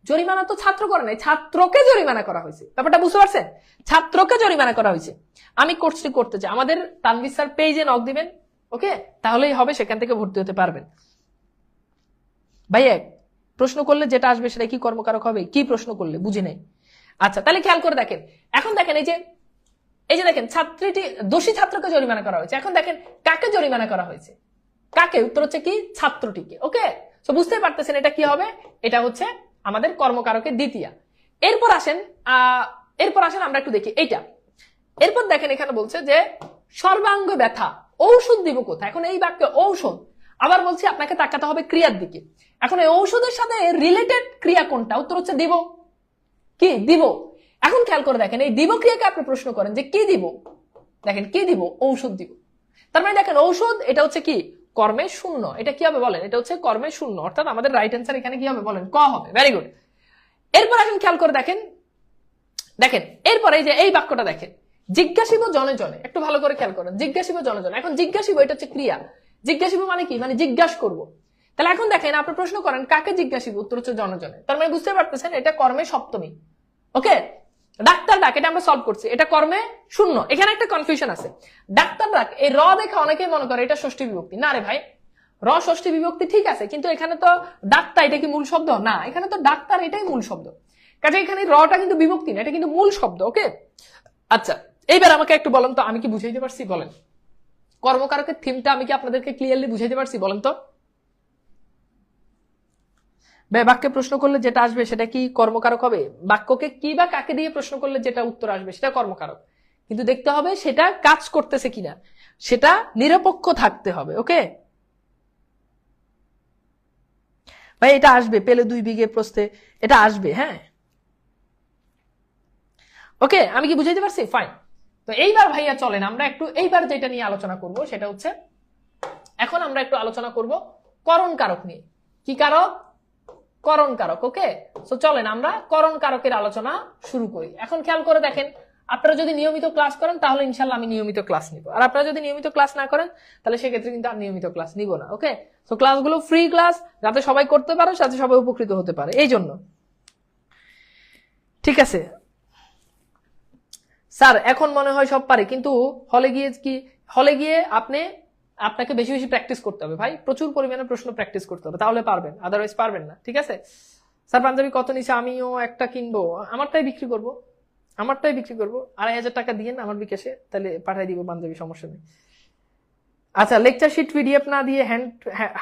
B: জরিমানা তো ছাত্র করে নাই, ছাত্রকে জরিমানা করা হয়েছে। ব্যাপারটা বুঝতে পারছেন? ছাত্রকে জরিমানা করা হয়েছে। আমি কোর্সটি করতে চাই, আমাদের তানভীর স্যার পেজে নক দিবেন, ওকে, তাহলেই হবে, সেখান থেকে ভর্তি হতে পারবেন। ভাইয়া প্রশ্ন করলে যেটা আসবে সেটা কি কর্মকারক হবে? কি প্রশ্ন করলে বুঝি নাই। আচ্ছা তাহলে খেয়াল করে দেখেন, এখন দেখেন এই যে দেখেন ছাত্রীটি, দোষী ছাত্রকে জরিমানা করা হয়েছে। এখন দেখেন কাকে জরিমানা করা হয়েছে? কাকে? উত্তর হচ্ছে কি? ছাত্রটিকে। ওকে, তো বুঝতে পারতেছেন এটা কি হবে? এটা হচ্ছে আমাদের কর্মকারকের দ্বিতীয়া। এরপর আসেন আমরা একটু দেখি এইটা। এরপর দেখেন এখানে বলছে যে সর্বাঙ্গ ব্যথা, ঔষধ দিব কোথায়? এখন এই বাক্যে ঔষধ, আবার বলছি আপনাকে তাকাতে হবে ক্রিয়ার দিকে। এখন এই ঔষধের সাথে রিলেটেড ক্রিয়া কোনটা? উত্তর হচ্ছে দিব। কি দিব? এখন খেয়াল করে দেখেন এই দিব ক্রিয়াকে আপনি প্রশ্ন করেন যে কি দিব, দেখেন কি দিব? ঔষধ দিব। তার মানে দেখেন ঔষধ এটা হচ্ছে কি? কর্মে শূন্য। এটা কি হবে বলেন? এটা হচ্ছে কর্মে শূন্য, অর্থাৎ আমাদের রাইট অ্যান্সার এখানে কি হবে বলেন? ক হবে। Very good. এরপর আসেন খেয়াল করে দেখেন, এরপর এই যে এই বাক্যটা দেখেন, জিজ্ঞাসিব জনে জনে, একটু ভালো করে খেয়াল করেন, জিজ্ঞাসিব জনে জনে। এখন জিজ্ঞাসিব এটা হচ্ছে ক্রিয়া, জিজ্ঞাসিব মানে কি? মানে জিজ্ঞাসা করব। তাহলে এখন দেখেন আপনি প্রশ্ন করেন কাকে জিজ্ঞাসিব? উত্তর হচ্ছে জনে জনে। তার মানে বুঝতে পারতেছেন এটা কর্মে সপ্তমী। ওকে, ডাক্তার ডাক, এটা আমরা সলভ করছি, এটা কর্মে শূন্য। এখানে একটা কনফিউশন আছে, ডাক্তার ডাক এই র দেখে অনেকেই মনে করে এটা ষষ্ঠী বিভক্তি। না রে ভাই, র ষষ্ঠী বিভক্তি ঠিক আছে, কিন্তু এখানে তো ডাক্তার এটা কি মূল শব্দ? না, এখানে তো ডাক্তার এটাই মূল শব্দ। কাজে এখানে রটা কিন্তু বিভক্তি না, এটা কিন্তু মূল শব্দ। ওকে, আচ্ছা এইবার আমাকে একটু বলেন তো, আমি কি বুঝাইতে পারছি? বলেন কর্মকারকের থিমটা আমি কি আপনাদেরকে ক্লিয়ারলি বুঝাইতে পারছি? বলেন তো। বাক্যে প্রশ্ন করলে যেটা আসবে সেটা কি কর্মকারক হবে? বাক্যকে কি বা কাকে দিয়ে প্রশ্ন করলে যেটা উত্তর আসবে সেটা কর্মকারক, কিন্তু দেখতে হবে সেটা কাজ করতেছে কিনা, সেটা নিরপেক্ষ থাকতে হবে। ওকে ভাই, এটা আসবে পেলে 2 বিঘে প্রস্তে, এটা আসবে। হ্যাঁ ওকে, আমি কি বুঝাইতে পারছি? ফাইন। তো এইবার ভাইয়া চলেন আমরা একটু এইবার যেটা নিয়ে আলোচনা করব সেটা হচ্ছে, এখন আমরা একটু আলোচনা করব করণ কারক নিয়ে। কি কারক? করণ কারক। ওকে, তো চলেন আমরা করণ কারকের আলোচনা শুরু করি। এখন খেয়াল করে দেখেন, আপনারা যদি নিয়মিত ক্লাস করেন তাহলে ইনশাল্লাহ আমি নিয়মিত ক্লাস নিব, আর আপনারা যদি নিয়মিত ক্লাস না করেন তাহলে সেক্ষেত্রে কিন্তু আমি নিয়মিত ক্লাস নিব না। ওকে, তো ক্লাসগুলো ফ্রি ক্লাস, যাতে সবাই করতে পারে, যাতে সবাই উপকৃত হতে পারে, এই জন্য। ঠিক আছে স্যার, এখন মনে হয় সব পারে, কিন্তু হলে গিয়ে আপনাকে বেশি বেশি প্র্যাকটিস করতে হবে ভাই, প্রচুর পরিমাণে প্রশ্ন প্র্যাকটিস করতে হবে, তাহলে পারবেন, আদারওয়াইজ পারবেন না। ঠিক আছে স্যার, পাঞ্জাবি কত নিচে? আমিও একটা কিনবো, আমারটাই বিক্রি করবো 2,500 টাকা দিয়ে আমার বিকাশে, তাহলে পাঠাই দিব পাঞ্জাবি, সমস্যা নেই। আচ্ছা, লেকচার শিট পিডিএফ না দিয়ে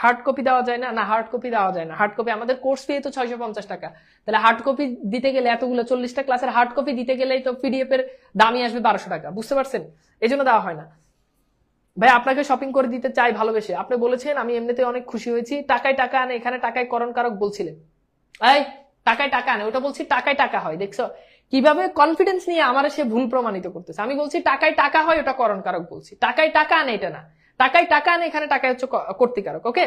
B: হার্ড কপি দেওয়া যায় না? না, হার্ড কপি দেওয়া যায় না। হার্ড কপি আমাদের কোর্স ফি তো 650 টাকা, তাহলে হার্ড কপি দিতে গেলে এতগুলো 40টা ক্লাসের হার্ড কপি দিতে গেলেই তো পিডিএফ এর দামই আসবে 1200 টাকা, বুঝতে পারছেন? এই জন্য দেওয়া হয় না ভাই। আপনাকে শপিং করে দিতে চাই ভালোবেসে, আপনি বলেছেন, আমি এমনিতে অনেক খুশি হয়েছি। টাকায় টাকা আনে, এখানে টাকায় করণ কারক বলছিলেন, এই টাকায় টাকা আনে, ওটা বলছি টাকায় টাকা হয়। দেখছো কিভাবে কনফিডেন্স নিয়ে আমার সে ভুল প্রমাণিত করতেছে? আমি বলছি টাকায় টাকা হয়, ওটা করণ কারক বলছি, টাকায় টাকা আনে এটা না। টাকায় টাকা আনে, এখানে টাকায় হচ্ছে কর্তৃকারক। ওকে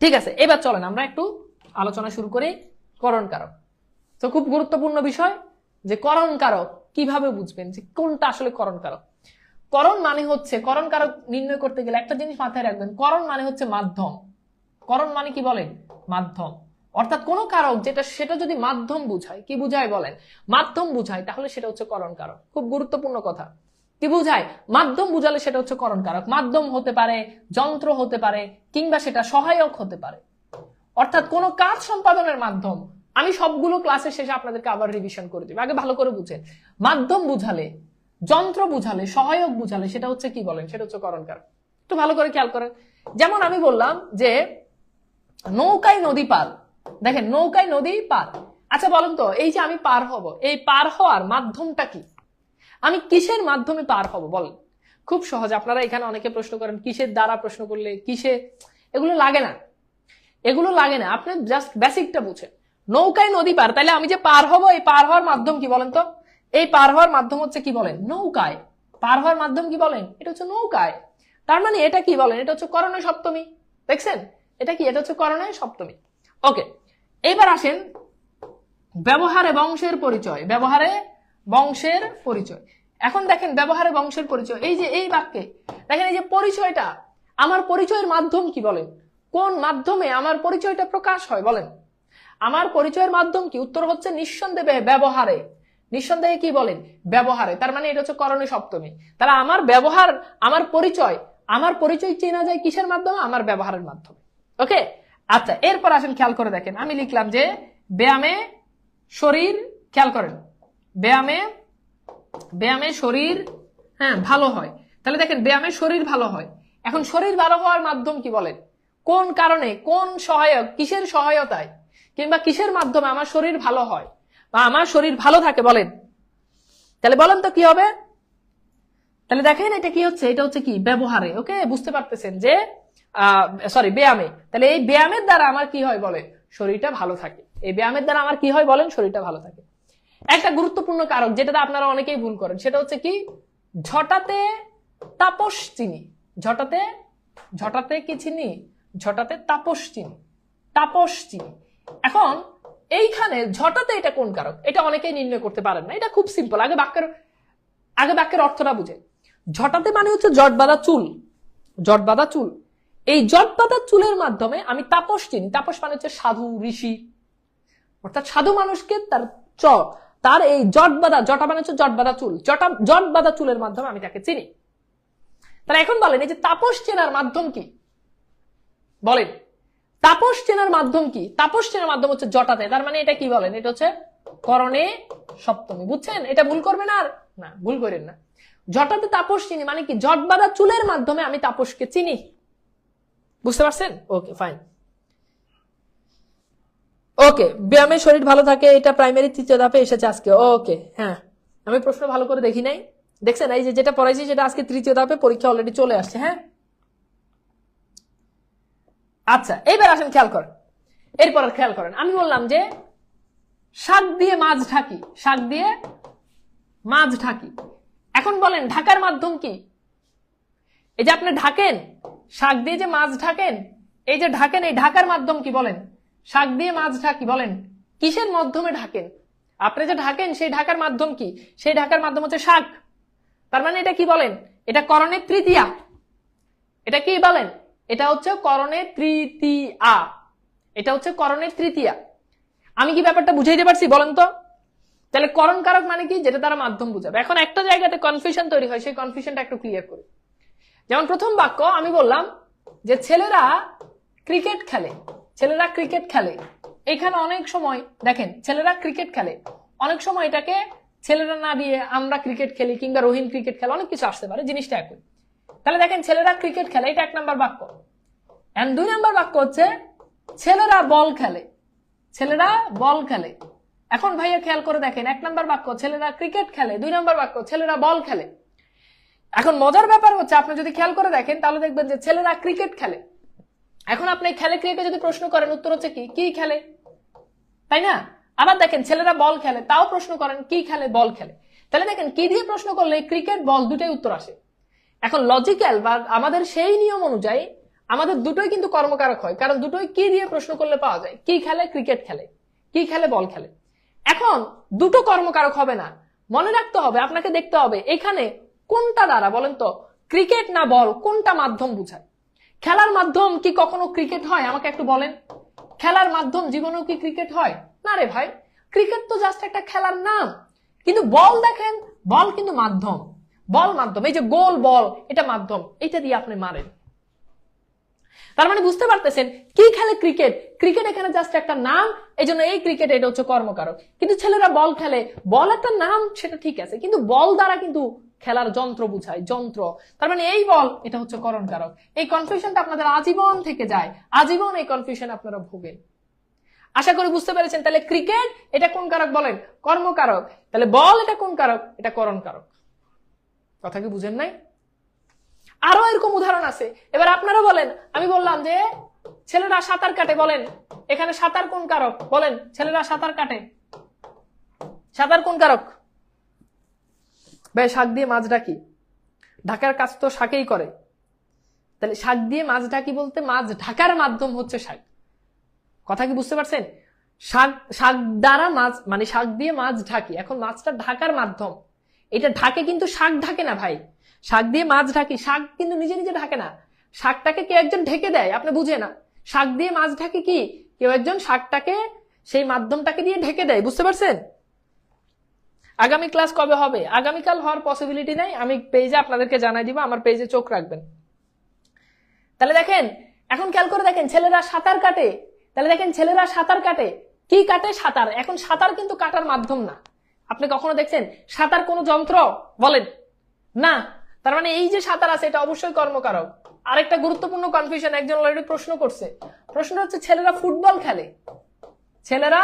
B: ঠিক আছে, এবার চলেন আমরা একটু আলোচনা শুরু করি করণ কারক। তো খুব গুরুত্বপূর্ণ বিষয় যে করণ কারক কিভাবে বুঝবেন যে কোনটা আসলে করণ কারক। করণ মানে হচ্ছে, করণ কারক নির্ণয় করতে গেলে একটা জিনিস মাথায় রাখবেন, করণ মানে হচ্ছে মাধ্যম। করণ মানে কি বলেন? মাধ্যম। অর্থাৎ কোন কারক সেটা যদি মাধ্যম বুঝায়, কি বুঝায় বলেন? মাধ্যম বুঝায়, তাহলে সেটা হচ্ছে করণ কারক। খুব গুরুত্বপূর্ণ কথা, কি বুঝায়? মাধ্যম বুঝালে সেটা হচ্ছে করণ কারক। মাধ্যম হতে পারে, যন্ত্র হতে পারে, কিংবা সেটা সহায়ক হতে পারে, অর্থাৎ কোন কাজ সম্পাদনের মাধ্যম। আমি সবগুলো ক্লাসের শেষে আপনাদেরকে আবার রিভিশন করে দিব, আগে ভালো করে বুঝেন। মাধ্যম বুঝালে, যন্ত্র বুঝালে, সহায়ক বুঝালে সেটা হচ্ছে কি বলেন? সেটা হচ্ছে করণ কারক। একটু ভালো করে খেয়াল করেন। যেমন আমি বললাম যে নৌকায় নদী পার, দেখেন নৌকায় নদী পার, আচ্ছা বলেন তো, এই যে আমি পার হব, এই পার হওয়ার মাধ্যমটা কি? আমি কিসের মাধ্যমে পার হব বলেন? খুব সহজ। আপনারা এখানে অনেকে প্রশ্ন করেন কিসের দ্বারা, প্রশ্ন করলে কিসে, এগুলো লাগে না, এগুলো লাগে না। আপনি জাস্ট বেসিকটা বুঝেন। নৌকায় নদী পার, তাহলে আমি যে পার হব, এই পার হওয়ার মাধ্যম কি বলেন তো? এই পার হওয়ার মাধ্যম হচ্ছে কি বলেন? নৌকায়। পার হওয়ার মাধ্যম কি বলেন? এটা হচ্ছে নৌকায়। তার মানে এটা কি বলেন? এটা হচ্ছে করণীয় সপ্তমী। দেখছেন এটা কি? এটা হচ্ছে করণীয় সপ্তমী। ওকে, এবার আসেন ব্যবহারে বংশের পরিচয়। ব্যবহারে বংশের পরিচয়। এখন দেখেন ব্যবহারে বংশের পরিচয়, এই যে এই বাক্যে দেখেন এই যে পরিচয়টা, আমার পরিচয়ের মাধ্যম কি বলেন? কোন মাধ্যমে আমার পরিচয়টা প্রকাশ হয় বলেন? আমার পরিচয়ের মাধ্যম কি? উত্তর হচ্ছে নিঃসন্দেহে ব্যবহারে। নিঃসন্দেহে কি বলেন? ব্যবহারে। তার মানে এটা হচ্ছে করণীয় সপ্তমী। তাহলে আমার ব্যবহার, আমার পরিচয় চেনা যায় কিসের মাধ্যমে? আমার ব্যবহারের মাধ্যমে। ওকে, আচ্ছা এরপর আসেন খেয়াল করে দেখেন, আমি লিখলাম যে ব্যায়ামে শরীর, খেয়াল করেন, ব্যায়ামে শরীর ভালো হয়। তাহলে দেখেন ব্যায়ামে শরীর ভালো হয়। এখন শরীর ভালো হওয়ার মাধ্যম কি বলেন? কোন কারণে, কোন সহায়ক, কিসের সহায়তায় কিংবা কিসের মাধ্যমে আমার শরীর ভালো হয় বা আমার শরীর ভালো থাকে বলেন? তাহলে বলেন তো কি হবে? তাহলে দেখেন এটা কি হচ্ছে? এটা হচ্ছে কি? ব্যবহারে। ওকে, বুঝতে পারতেছেন যে ব্যায়ামে। তাহলে এই ব্যায়ামের দ্বারা আমার কি হয় বলেন? শরীরটা ভালো থাকে। এই ব্যায়ামের দ্বারা আমার কি হয় বলেন? শরীরটা ভালো থাকে। একটা গুরুত্বপূর্ণ কারক যেটা আপনারা অনেকেই ভুল করেন, সেটা হচ্ছে কি? ঝটাতে তাপস চিনি। ঝটাতে কি চিনি? ঝটাতে তাপস চিনি। এখন এইখানে ঝটাতে এটা কোন কারক? এটা অনেকেই নির্ণয় করতে পারেন না। এটা খুব সিম্পল। আগে বাক্যের অর্থটা বুঝে। ঝটাতে মানে হচ্ছে জট বাঁধা চুল। এই জট বাঁধা চুলের মাধ্যমে আমি তাপস চিনি। তাপস মানে হচ্ছে সাধু, ঋষি, অর্থাৎ সাধু মানুষকে তার এই জটা মানে হচ্ছে জট বাঁধা চুল, জট বাঁধা চুলের মাধ্যমে আমি তাকে চিনি। তাহলে এখন বলেন এই যে তাপস চেনার মাধ্যম কি বলেন? তাপস চেনার মাধ্যম কি? তাপস চেনার মাধ্যম হচ্ছে জটাতে। তার মানে এটা কি বলেন? এটা হচ্ছে করণে সপ্তমী। বুঝছেন? এটা ভুল করবেন আর না, ভুল করেন না। জটাতে তাপস চিনি মানে কি? জট বাঁধা চুলের মাধ্যমে আমি তাপসকে চিনি। বুঝতে পারছেন? ওকে, ফাইন। ওকে, ব্যায়ামে শরীর ভালো থাকে, এটা প্রাইমারি তৃতীয় ধাপে এসেছে আজকে। ওকে, হ্যাঁ, আমি প্রশ্ন ভালো করে দেখি নাই। দেখছেন এই যে যেটা পড়াইছি সেটা আজকে তৃতীয় ধাপে, পরীক্ষা অলরেডি চলে আসছে। হ্যাঁ, আচ্ছা এবার আসেন খেয়াল করেন। এরপর খেয়াল করেন, আমি বললাম যে শাক দিয়ে মাছ ঢাকি। এখন বলেন ঢাকার মাধ্যম কি? এই যে আপনি ঢাকেন, শাক দিয়ে যে মাছ ঢাকেন, এই যে ঢাকেন, এই ঢাকার মাধ্যম কি বলেন? শাক দিয়ে মাছ ঢাকি বলেন। কিসের মাধ্যমে ঢাকেন? আপনি যে ঢাকেন সেই ঢাকার মাধ্যম কি? সেই ঢাকার মাধ্যম হচ্ছে শাক। তার মানে এটা কি বলেন? এটা করণে তৃতীয়া। এটা কি বলেন? এটা হচ্ছে করণে তৃতীয়া। এটা হচ্ছে করণের তৃতীয়া। আমি কি ব্যাপারটা বুঝাইতে পারছি বলেন তো? তাহলে করণ কারক মানে কি? যেটা তারা মাধ্যম বুঝাবে। এখন একটা জায়গাতে কনফিউশন তৈরি হয়, সেই কনফিউশনটা একটু ক্লিয়ার করি। যেমন প্রথম বাক্য আমি বললাম যে ছেলেরা ক্রিকেট খেলে। এখানে অনেক সময় দেখেন ছেলেরা ক্রিকেট খেলে, অনেক সময় এটাকে ছেলেরা না দিয়ে আমরা ক্রিকেট খেলি কিংবা রহিম ক্রিকেট খেলে, অনেক কিছু আসতে পারে, জিনিসটা একই। তাহলে দেখেন ছেলেরা ক্রিকেট খেলে, এটা 1 নম্বর বাক্য। এন্ড 2 নম্বর বাক্য হচ্ছে ছেলেরা বল খেলে। এখন ভাইয়া খেয়াল করে দেখেন, 1 নম্বর বাক্য ছেলেরা ক্রিকেট খেলে, 2 নম্বর বাক্য ছেলেরা বল খেলে। এখন মজার ব্যাপার হচ্ছে আপনি যদি খেয়াল করে দেখেন তাহলে দেখবেন যে ছেলেরা ক্রিকেট খেলে। এখন আপনি খেলে ক্রিকেটে যদি প্রশ্ন করেন, উত্তর হচ্ছে কি খেলে, তাই না? আবার দেখেন ছেলেরা বল খেলে, তাও প্রশ্ন করেন কি খেলে, বল খেলে। তাহলে দেখেন কি দিয়ে প্রশ্ন করলে ক্রিকেট বল দুটোই উত্তর আসে। এখন লজিক্যাল বা আমাদের সেই নিয়ম অনুযায়ী আমাদের দুটোই কিন্তু কর্মকারক হয়, কারণ দুটোই কি দিয়ে প্রশ্ন করলে পাওয়া যায়। কি খেলে? ক্রিকেট খেলে। কি খেলে? বল খেলে। এখন দুটো কর্মকারক হবে না, মনে রাখতে হবে, আপনাকে দেখতে হবে এখানে কোনটা দ্বারা বলেন তো, ক্রিকেট না বল, কোনটা মাধ্যম বুঝায়। খেলার মাধ্যম কি কখনো ক্রিকেট হয়? আমাকে একটু বলেন, খেলার মাধ্যম জীবনেও কি ক্রিকেট হয়? না রে ভাই, ক্রিকেট তো জাস্ট একটা খেলার নাম। কিন্তু বল দেখেন, বল কিন্তু মাধ্যম। এই যে গোল বল, এটা মাধ্যম, এটা দিয়ে আপনি মারেন। তার মানে বুঝতে পারতেছেন কি খেলে? ক্রিকেট এখানে জাস্ট একটা নাম, এই জন্য এই ক্রিকেট এটা হচ্ছে কর্মকারক। কিন্তু ছেলেরা বল খেলে, বল একটা নাম, সেটা ঠিক আছে, কিন্তু বল দ্বারা কিন্তু খেলার যন্ত্র বুঝায়, যন্ত্র। তার মানে এই বল এটা হচ্ছে করণ কারক। এই কনফিউশনটা আপনাদের আজীবন থেকে যায়, আজীবন এই কনফিউশন আপনারা ভোগেন। আশা করি বুঝতে পেরেছেন। তাহলে ক্রিকেট এটা কোন কারক বলেন? কর্মকারক। তাহলে বল এটা কোন কারক? এটা করণ কারক। কথা কি বুঝেন নাই? আরো এরকম উদাহরণ আছে। এবার আপনারা বলেন, আমি বললাম যে ছেলেরা সাঁতার কাটে, বলেন এখানে সাঁতার কোন কারক? বলেন ছেলেরা সাঁতার কাটে, সাঁতার কোন কারক? ভাই শাক দিয়ে মাছ ঢাকি, ঢাকার কাজ তো শাকেই করে। তাহলে শাক দিয়ে মাছ ঢাকি বলতে মাছ ঢাকার মাধ্যম হচ্ছে শাক। কথা কি বুঝতে পারছেন? শাক, শাক দ্বারা মাছ, মানে শাক দিয়ে মাছ ঢাকি, এখন মাছটা ঢাকার মাধ্যম। এটা ঢাকে কিন্তু শাক ঢাকে না ভাই। শাক দিয়ে মাছ ঢাকি, শাক কিন্তু নিজে নিজে ঢাকে না, শাকটাকে কেউ একজন ঢেকে দেয়। আপনি বুঝে না, শাক দিয়ে মাছ ঢাকে কি কেউ একজন শাকটাকে সেই মাধ্যমটাকে দিয়ে ঢেকে দেয়। বুঝতে পারছেন? আগামী ক্লাস কবে হবে? আগামীকাল হওয়ার পসিবিলিটি নাই, আমি পেজে আপনাদেরকে জানাই দিব, আমার পেজে চোখ রাখবেন। তাহলে দেখেন, এখন খেয়াল করে দেখেন, ছেলেরা সাঁতার কাটে। তাহলে দেখেন ছেলেরা সাঁতার কাটে, কি কাটে? সাঁতার। এখন সাঁতার কিন্তু কাটার মাধ্যম না। আপনি কখনো দেখছেন সাঁতার কোনো যন্ত্র? বলেন না। তার মানে এই যে সাঁতার আছে এটা অবশ্যই কর্মকারক। আরেকটা গুরুত্বপূর্ণ কনফিউশন একজন অলরেডি প্রশ্ন করছে। প্রশ্নটা হচ্ছে ছেলেরা ফুটবল খেলে, ছেলেরা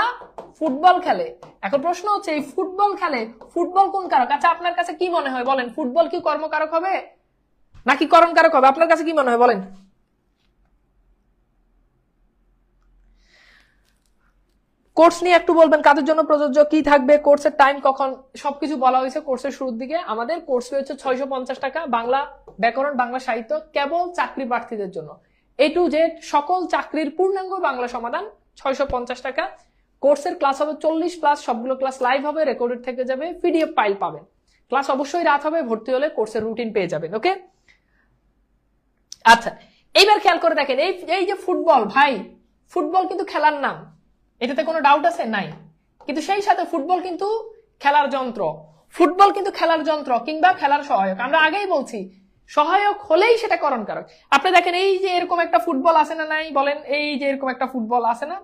B: ফুটবল খেলে। এখন প্রশ্ন হচ্ছে এই ফুটবল খেলে, ফুটবল কোন কারক? আচ্ছা আপনার কাছে কি মনে হয় বলেন, ফুটবল কি কর্মকারক হবে নাকি করণ কারক হবে? আপনার কাছে কি মনে হয় বলেন? কোর্স নিয়ে একটু বলবেন, কাদের জন্য প্রযোজ্য, কি থাকবে, কোর্সের টাইম কখন, সবকিছু বলা হয়েছে কোর্সের শুরুর দিকে। আমাদের কোর্স হচ্ছে 650 টাকা, বাংলা ব্যাকরণ, বাংলা সাহিত্য, কেবল চাকরি প্রার্থীদের জন্য। এ টু জেড সকল চাকরির পূর্ণাঙ্গ বাংলা সমাধান 650 টাকা। কোর্সের ক্লাস হবে 40+, সবগুলো ক্লাস লাইভ হবে, রেকর্ডেড থেকে যাবে, পিডিএফ ফাইল পাবেন। ক্লাস অবশ্যই রাত হবে, ভর্তি হলে কোর্সের রুটিন পেয়ে যাবেন। ওকে, আচ্ছা এইবার খেয়াল করে দেখেন, এই যে ফুটবল, ভাই ফুটবল কিন্তু খেলার নাম, এটাতে কোনো ডাউট আছে? নাই। কিন্তু সেই সাথে ফুটবল কিন্তু খেলার যন্ত্র, ফুটবল কিন্তু খেলার যন্ত্র কিংবা খেলার সহায়ক। আমরা আগেই বলছি সহায়ক হলেই সেটা করণ কারক। আপনি দেখেন এই যে এরকম একটা ফুটবল আছে না নাই? বলেন এই যে এরকম একটা ফুটবল আছে না?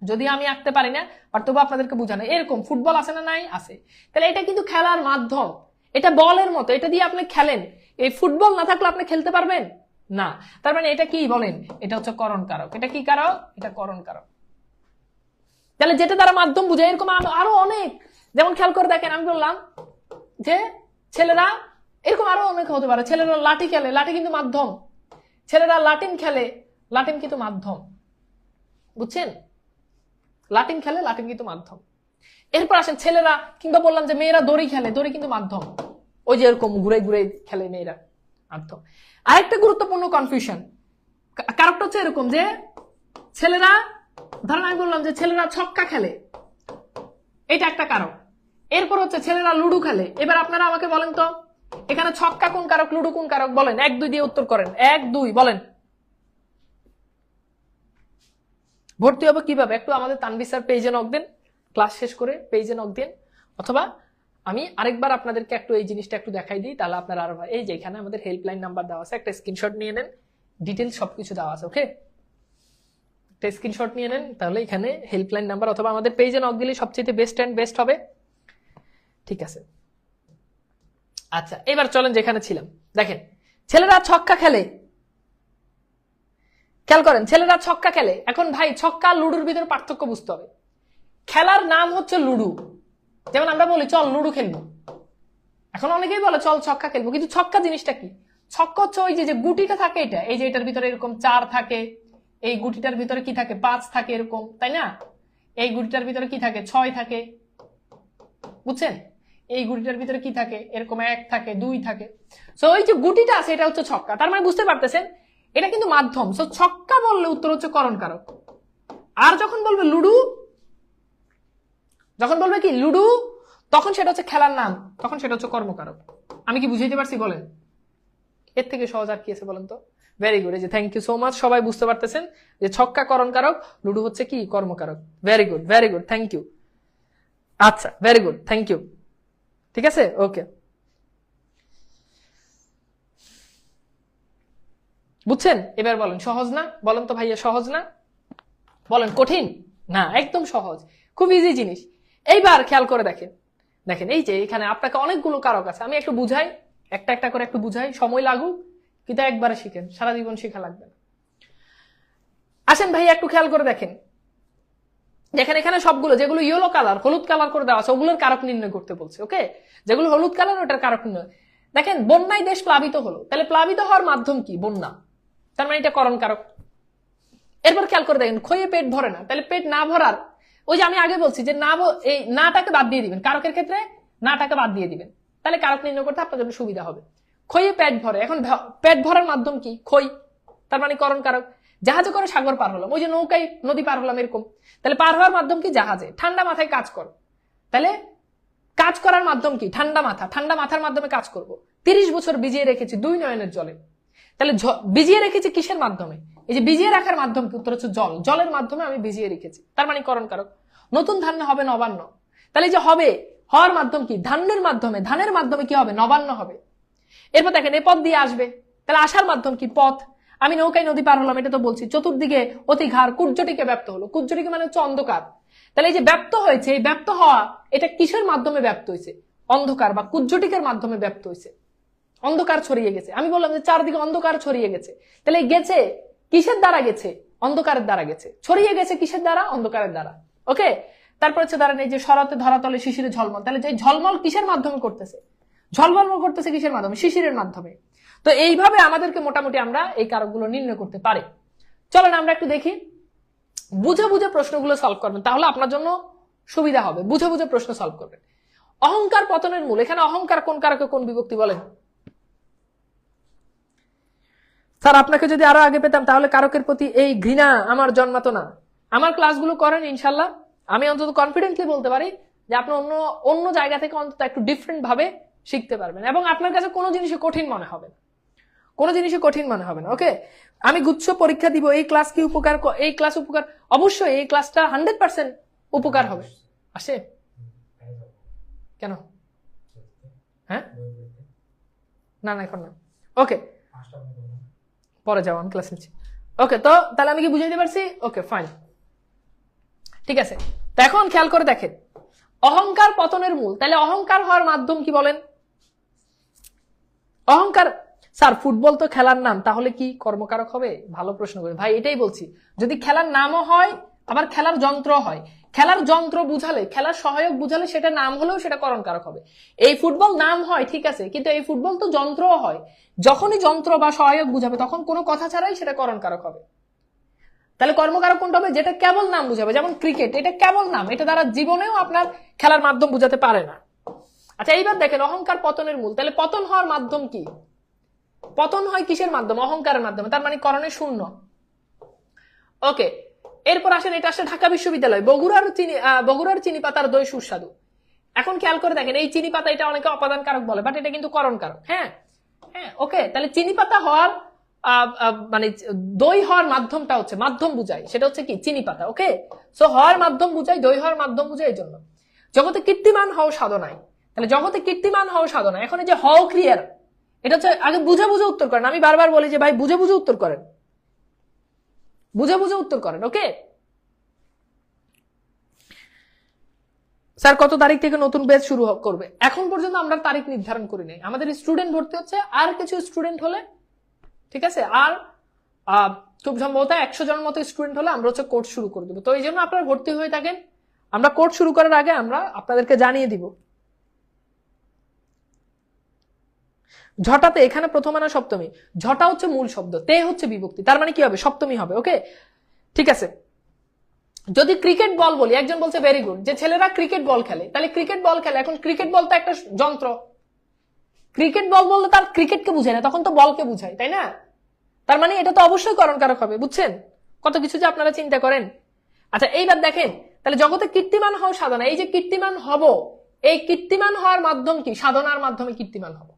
B: যদি আমি আঁকতে পারি না, আর তবু আপনাদেরকে বুঝানো, এরকম ফুটবল আছে না নাই? আছে। তাহলে এটা কিন্তু খেলার মাধ্যম, এটা বলের মতো, এটা দিয়ে আপনি খেলেন। এই ফুটবল না থাকলে আপনি খেলতে পারবেন না। তার মানে এটা কি বলেন? এটা হচ্ছে করণ কারক। এটা কি কারক? এটা করণ কারক। তাহলে যেটা দ্বারা মাধ্যম বুঝায়, এরকম আরো অনেক, যেমন খেয়াল করে দেখেন, আমি বললাম যে ছেলেরা, এরকম আরো অনেক হতে পারে। ছেলেরা লাঠি খেলে, লাঠি কিন্তু মাধ্যম। ছেলেরা লাটিম খেলে, লাটিম কিন্তু মাধ্যম। বুঝছেন? লাটিম খেলে, লাটিম কিন্তু মাধ্যম। এরপর আসেন ছেলেরা, কিংবা বললাম যে মেয়েরা দড়ি খেলে, দড়ি কিন্তু মাধ্যম। ওই যে এরকম ঘুরে ঘুরে খেলে মেয়েরা, মাধ্যম। আরেকটা গুরুত্বপূর্ণ কনফিউশন, কারকটা হচ্ছে এরকম যে ছেলেরা, ধরেন আমি বললাম যে ছেলেরা ছক্কা খেলে, এটা একটা কারক। এরপর হচ্ছে ছেলেরা লুডু খেলে। এবার আপনারা আমাকে বলেন তো, এখানে ছক্কা কোন কারক, লুডু কোন কারক? বলেন 1 2 দিয়ে উত্তর করেন, 1 2 বলেন। ভর্তি হবে কিভাবে? একটু আমাদের তানভীর স্যার পেজে নক দেন, ক্লাস শেষ করে পেজে নক দেন, অথবা আমি আরেকবার আপনাদেরকে একটু এই জিনিসটা একটু দেখাই দিই, তাহলে আপনারা আরো, এই যে এখানে আমাদের হেল্পলাইন নাম্বার দেওয়া আছে, একটা স্ক্রিনশট নিয়ে নেন, ডিটেলস সবকিছু দেওয়া আছে। ওকে, একটা স্ক্রিনশট নিয়ে নেন, তাহলে এখানে হেল্পলাইন নাম্বার অথবা আমাদের পেজে নক দিলে সবচেয়ে বেস্ট এন্ড বেস্ট হবে। ঠিক আছে, আচ্ছা এবার চলেন যেখানে ছিলাম। দেখেন ছেলেরা ছক্কা খেলে, খেয়াল করেন ছেলেরা ছক্কা খেলে। এখন ভাই ছক্কা আর লুডুর ভিতরে পার্থক্য বুঝতে হবে। খেলার নাম হচ্ছে লুডু, যেমন আমরা বলি চল লুডু খেলবো, এখন অনেকেই বলে চল ছক্কা খেলবো, কিন্তু ছক্কা জিনিসটা কি? ছক্কা হচ্ছে ওই যে গুটিটা থাকে, এটা এই যে এটার ভিতরে এরকম 4 থাকে, এই গুটিটার ভিতরে কি থাকে? 5 থাকে, এরকম, তাই না? এই গুটিটার ভিতরে কি থাকে? 6 থাকে, বুঝছেন? এই গুটিটার ভিতরে কি থাকে? এরকম 1 থাকে, 2 থাকে। সো ওই যে গুটিটা আছে এটা হচ্ছে ছক্কা। তার মানে বুঝতে পারতেছেন এটা কিন্তু মাধ্যম। সো ছক্কা বললে উত্তর হচ্ছে করণ কারক। আর যখন বলবে লুডু, যখন বলবে কি লুডু, তখন সেটা হচ্ছে খেলার নাম, তখন সেটা হচ্ছে কর্মকারক। আমি কি বুঝাইতে পারছি বলেন? এর থেকে সহজ আর কি আছে বলেন তো? ভেরি গুড, এই যে থ্যাংক ইউ সো মাচ, সবাই বুঝতে পারতেছেন যে ছক্কা করণ কারক, লুডু হচ্ছে কি? কর্মকারক। Very good, very good, thank you. আচ্ছা ভেরি গুড, থ্যাংক ইউ। ঠিক আছে, ওকে, বুঝছেন? এবার বলেন সহজ না? বলেন তো ভাইয়া সহজ না? বলেন কঠিন না? একদম সহজ, খুব ইজি জিনিস। এইবার খেয়াল করে দেখেন, দেখেন এই যে এখানে আপনাকে অনেকগুলো কারক আছে, আমি একটু বুঝাই, একটা একটা করে একটু বুঝাই, সময় লাগুক, কিন্তু একবারে শিখেন, সারা জীবন শেখা লাগবে না। আসেন ভাই একটু খেয়াল করে দেখেন, দেখেন এখানে সবগুলো যেগুলো ইয়েলো কালার হলুদ কালার করে দেওয়া আছে ওগুলোর কারক নির্ণয় করতে বলছে। ওকে, যেগুলো হলুদ কালার ওটার কারক নির্ণয়। দেখেন বন্যায় দেশ প্লাবিত হলো, তাহলে প্লাবিত হওয়ার মাধ্যম কি? বন্যা, তার মানে এটা করণ কারক। এরপর খেয়াল করে দেখেন ক্ষয়ে পেট ভরে না, তাহলে পেট না ভরার, ওই যে আমি আগে বলছি যে না, এই নাটাকে বাদ দিয়ে দিবেন, কারকের ক্ষেত্রে নাটাকে বাদ দিয়ে দিবেন, তাহলে কারক নির্ণয় করতে আপনার জন্য সুবিধা হবে। ক্ষয়ে পেট ভরে, এখন পেট ভরার মাধ্যম কি? ক্ষয়, তার মানে করণ কারক। জাহাজে করে সাগর পার হলাম, ওই যে নৌকায় নদী পার হলাম এরকম, তাহলে পার হওয়ার মাধ্যম কি? জাহাজে। ঠান্ডা মাথায় কাজ কর, তাহলে কাজ করার মাধ্যম কি? ঠান্ডা মাথা, ঠান্ডা মাথার মাধ্যমে কাজ করব। 30 বছর ভিজিয়ে রেখেছি 2 নয়নের জলে, তাহলে ভিজিয়ে রেখেছি কিসের মাধ্যমে? এই যে ভিজিয়ে রাখার মাধ্যম কি? উত্তর হচ্ছে জল, জলের মাধ্যমে আমি ভিজিয়ে রেখেছি, তার মানে করণ কারক। নতুন ধান্য হবে নবান্ন, তাহলে যে হবে হওয়ার মাধ্যম কি? ধানের মাধ্যমে, ধানের মাধ্যমে কি হবে? নবান্ন হবে। এরপর দেখেন এ পথ দিয়ে আসবে, তাহলে আসার মাধ্যম কি? পথ। আমি নৌকায় নদী পার হলাম, এটা তো বলছি। চতুর্দিকে অতি ঘাড়, কুজ্জটিকে ব্যপ্ত হলো, কুজ্জটিকে মানে হচ্ছে অন্ধকার, তাহলে এই যে ব্যপ্ত হয়েছে, এই ব্যপ্ত হওয়া এটা কিসের মাধ্যমে ব্যপ্ত হয়েছে? অন্ধকার বা কুজ্জটিকের মাধ্যমে ব্যপ্ত হয়েছে, অন্ধকার ছড়িয়ে গেছে। আমি বললাম যে চারদিকে অন্ধকার ছড়িয়ে গেছে, তাহলে গেছে কিসের দ্বারা? গেছে অন্ধকারের দ্বারা গেছে, ছড়িয়ে গেছে কিসের দ্বারা? অন্ধকারের দ্বারা। ওকে, তারপর হচ্ছে দাঁড়ান এই যে শরতে ধরাতলে শিশিরে ঝলমল, তাহলে যে ঝলমল কিসের মাধ্যমে করতেছে? ঝলমল করতেছে কিসের মাধ্যমে? শিশিরের মাধ্যমে। তো এইভাবে আমাদেরকে মোটামুটি আমরা এই কারকগুলো নির্ণয় করতে পারি। চলেন আমরা একটু দেখি, বুঝে বুঝে প্রশ্নগুলো সলভ করবেন, তাহলে আপনার জন্য সুবিধা হবে। বুঝে বুঝে প্রশ্ন সলভ করবেন। অহংকার পতনের মূল, এখানে অহংকার কোন কারকে কোন বিভক্তি বলেন? স্যার আপনাকে যদি আরো আগে পেতাম তাহলে কারকের প্রতি এই ঘৃণা আমার জন্মাতো না। আমার ক্লাসগুলো করেন ইনশাল্লাহ, আমি অন্তত কনফিডেন্টলি বলতে পারি যে আপনি অন্য অন্য জায়গা থেকে অন্তত একটু ডিফারেন্ট ভাবে শিখতে পারবেন, এবং আপনার কাছে কোনো জিনিসই কঠিন মনে হবে না, কোনো জিনিসই কঠিন মনে হবে না। ওকে, আমি গুচ্ছ পরীক্ষা দিব, এই ক্লাস কি উপকার? এই ক্লাস উপকার অবশ্যই, এই ক্লাসটা 100% উপকার হবে। আসে কেন? হ্যাঁ, না না এখন না। ওকে, পরে যাও, আমি ক্লাস নিচ্ছি। ওকে, তো তাহলে আমি কি বুঝাইতে পারছি? ওকে ফাইন, ঠিক আছে। তো এখন খেয়াল করে দেখেন, অহংকার পতনের মূল, তাহলে অহংকার হওয়ার মাধ্যম কি বলেন? অহংকার। স্যার ফুটবল তো খেলার নাম, তাহলে কি কর্মকারক হবে? ভালো প্রশ্ন করে ভাই, এটাই বলছি, যদি খেলার নামও হয় আবার খেলার যন্ত্র হয়, খেলার যন্ত্র বুঝালে, খেলার সহায়ক বুঝালে সেটা নাম হলেও সেটা করণকারক হবে। এই ফুটবল নাম হয় ঠিক আছে, কিন্তু এই ফুটবল তো যন্ত্রও হয়, যখনই যন্ত্র বা সহায়ক বুঝাবে তখন কোনো কথা ছাড়াই সেটা করণকারক হবে। তাহলে কর্মকারক কোনটা হবে? যেটা কেবল নাম বুঝাবে, যেমন ক্রিকেট, এটা কেবল নাম, এটা দ্বারা জীবনেও আপনার খেলার মাধ্যম বুঝাতে পারে না। আচ্ছা এইবার দেখেন অহংকার পতনের মূল, তাহলে পতন হওয়ার মাধ্যম কি? পতন হয় কিসের মাধ্যমে? অহংকারের মাধ্যমে, তার মানে করণে শূন্য। ওকে, এরপর আসেন, এটা আসলে ঢাকা বিশ্ববিদ্যালয়, বগুড়ার চিনি পাতার দই সুস্বাদু। এখন খেয়াল করে দেখেন, এই চিনি পাতা এটা অনেকে অপাদান কারক বলে, বাট এটা কিন্তু করণ কারক। হ্যাঁ হ্যাঁ, ওকে, তাহলে চিনি পাতা হওয়ার মানে দই হওয়ার মাধ্যমটা হচ্ছে, মাধ্যম বুঝায়, সেটা হচ্ছে কি? চিনি পাতা। ওকে, সো হওয়ার মাধ্যম বুঝায়, দই হওয়ার মাধ্যম বুঝায়। এই জন্য জগতে কীর্তিমান হও সাধনায়, তাহলে জগতে কীর্তিমান হও সাধনা। এখন এই যে হও ক্রিয়ার, এটা হচ্ছে আগে বুঝে বুঝে উত্তর করেন। আমি বারবার বলি যে ভাই বুঝে বুঝে উত্তর করেন, বুঝে বুঝে উত্তর করেন। ওকে স্যার, কত তারিখ থেকে নতুন ব্যাচ শুরু করবে? এখন পর্যন্ত আমরা তারিখ নির্ধারণ করি নাই, আমাদের স্টুডেন্ট ভর্তি হচ্ছে, আর কিছু স্টুডেন্ট হলে, ঠিক আছে, আর খুব সম্ভবত 100 জনের মতো স্টুডেন্ট হলে আমরা হচ্ছে কোর্স শুরু করে দেবো। তো এই জন্য আপনারা ভর্তি হয়ে থাকেন, আমরা কোর্স শুরু করার আগে আমরা আপনাদেরকে জানিয়ে দিব। ঝটাতে এখানে প্রথম না সপ্তমী, ঝটা হচ্ছে মূল শব্দ, তে হচ্ছে বিভক্তি, তার মানে কি হবে? সপ্তমী হবে। ওকে ঠিক আছে। যদি ক্রিকেট বল বলি, একজন বলছে ভেরি গুড, যে ছেলেরা ক্রিকেট বল খেলে, তাহলে ক্রিকেট বল খেলে, এখন ক্রিকেট বল তো একটা যন্ত্র, ক্রিকেট বল বললে তার ক্রিকেটকে বুঝায় না, তখন তো বলকে বুঝায়, তাই না? তার মানে এটা তো অবশ্যই করণকারক হবে। বুঝছেন কত কিছু যে আপনারা চিন্তা করেন। আচ্ছা এইবার দেখেন, তাহলে জগতে কীর্তিমান হও সাধনা, এই যে কীর্তিমান হব, এই কীর্তিমান হওয়ার মাধ্যম কি? সাধনার মাধ্যমে কীর্তিমান হব,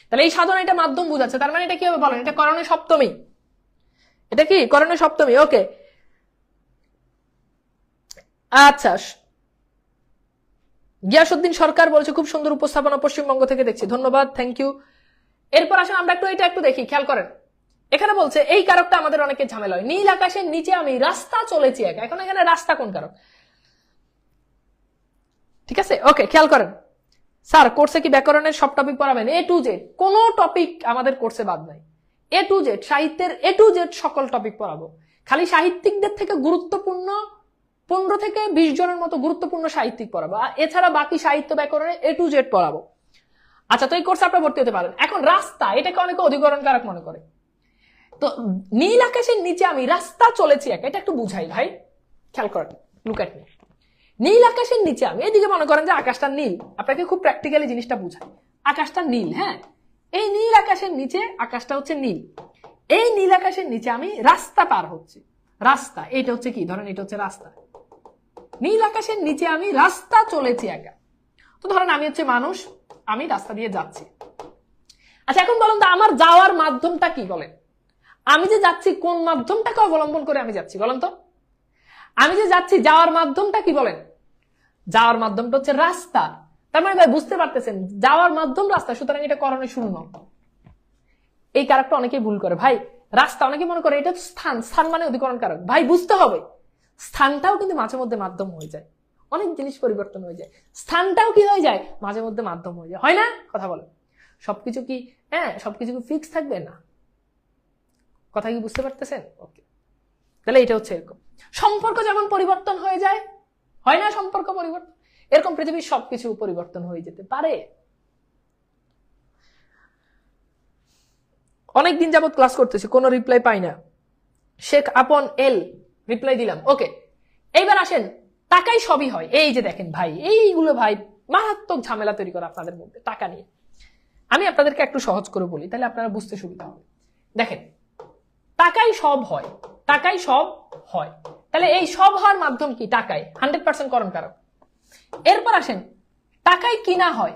B: তাহলে এই সাধনা এটা মাধ্যম বুঝাচ্ছে, তার মানে এটা কি হবে বলেন? এটা করণে সপ্তমী, এটা কি করণে সপ্তমী। ওকে আচ্ছা, গিয়াসউদ্দিন সরকার বলছে খুব সুন্দর উপস্থাপনা, পশ্চিমবঙ্গ থেকে দেখছি, ধন্যবাদ, থ্যাংক ইউ। এরপর আসেন আমরা একটু এটা একটু দেখি, খেয়াল করেন, এখানে বলছে এই কারকটা আমাদের অনেকে ঝামেলা হয়, নীল আকাশের নিচে আমি রাস্তা চলেছি একা। এখন এখানে রাস্তা কোন কারক? ঠিক আছে, ওকে খেয়াল করেন, স্যার কোর্সে কি ব্যাকরণের সব টপিক পড়াবেন? A to Z, কোনো টপিক আমাদের কোর্সে বাদ নাই। A to Z, সাহিত্যের A to Z সকল টপিক পড়াবো, খালি সাহিত্যিকদের থেকে গুরুত্বপূর্ণ 15 থেকে 20 জনের মতো গুরুত্বপূর্ণ সাহিত্যিক পড়াবো, এছাড়া বাকি সাহিত্য ব্যাকরণে A to Z পড়াবো। আচ্ছা, তো এই কোর্সে আপনারা ভর্তি হতে পারেন। এখন রাস্তা, এটাকে অনেকে অধিকরণ কারক মনে করে। তো নীল আকাশের নিচে আমি রাস্তা চলেছি একা, এটা একটু বুঝাই ভাই, খেয়াল করেন, লুক এট মি। নীল আকাশের নিচে আমি, এদিকে মনে করেন যে আকাশটা নীল, আপনাকে খুব প্র্যাকটিক্যালি জিনিসটা বুঝাই। আকাশটা নীল, হ্যাঁ, এই নীল আকাশের নিচে আকাশটা হচ্ছে নীল, এই নীল আকাশের নিচে আমি রাস্তা পার হচ্ছি। রাস্তা, এটা হচ্ছে কি, ধরেন এটা হচ্ছে রাস্তা। নীল আকাশের নিচে আমি রাস্তা চলেছি একা। তো ধরেন আমি হচ্ছে মানুষ, আমি রাস্তা দিয়ে যাচ্ছি। আচ্ছা, এখন বলুন তো আমার যাওয়ার মাধ্যমটা কি, বলেন। আমি যে যাচ্ছি কোন মাধ্যমটাকে অবলম্বন করে আমি যাচ্ছি, বলেন তো। আমি যে যাচ্ছি, যাওয়ার মাধ্যমটা কি, বলেন। যাওয়ার মাধ্যমটা হচ্ছে রাস্তা। তার মানে ভাই বুঝতে পারতেছেন, যাওয়ার মাধ্যম রাস্তা, সুতরাং এটা করণে শূন্য। এই কারকটা অনেকেই ভুল করে ভাই। রাস্তা অনেকে মনে করে এটা স্থান, স্থান মানে অধিকরণ কারক। ভাই বুঝতে হবে, স্থানটাও কিন্তু মাঝে মধ্যে মাধ্যম হয়ে যায়, অনেক জিনিস পরিবর্তন হয়ে যায়, স্থানটাও কি হয়ে যায়, মাঝে মধ্যে মাধ্যম হয়ে যায়, হয় না? কথা বলে সবকিছু কি, হ্যাঁ, সবকিছু কি ফিক্স থাকবে না? কথা কি বুঝতে পারতেছেন? ওকে, তাহলে এটা হচ্ছে এরকম। সম্পর্ক যেমন পরিবর্তন হয়ে যায়, হয় না সম্পর্ক পরিবর্তন, এরকম পৃথিবীর সবকিছু পরিবর্তন হয়ে যেতে পারে। অনেকদিন যাবত ক্লাস করতেছি, কোনো রিপ্লাই পাই না। শেখ আপন এল রিপ্লাই দিলাম, ওকে। এইবার আসেন, টাকাই সবই হয়। এই যে দেখেন ভাই, এইগুলো ভাই মারাত্মক ঝামেলা তৈরি করে আপনাদের মধ্যে টাকা নিয়ে। আমি আপনাদেরকে একটু সহজ করে বলি, তাহলে আপনারা বুঝতে সুবিধা হবে। দেখেন, টাকাই সব হয়, টাকাই সব হয়, তাহলে এই সব হওয়ার মাধ্যম কি, টাকাই 100% করণ কারক। এরপর আসেন, টাকাই কিনা হয়,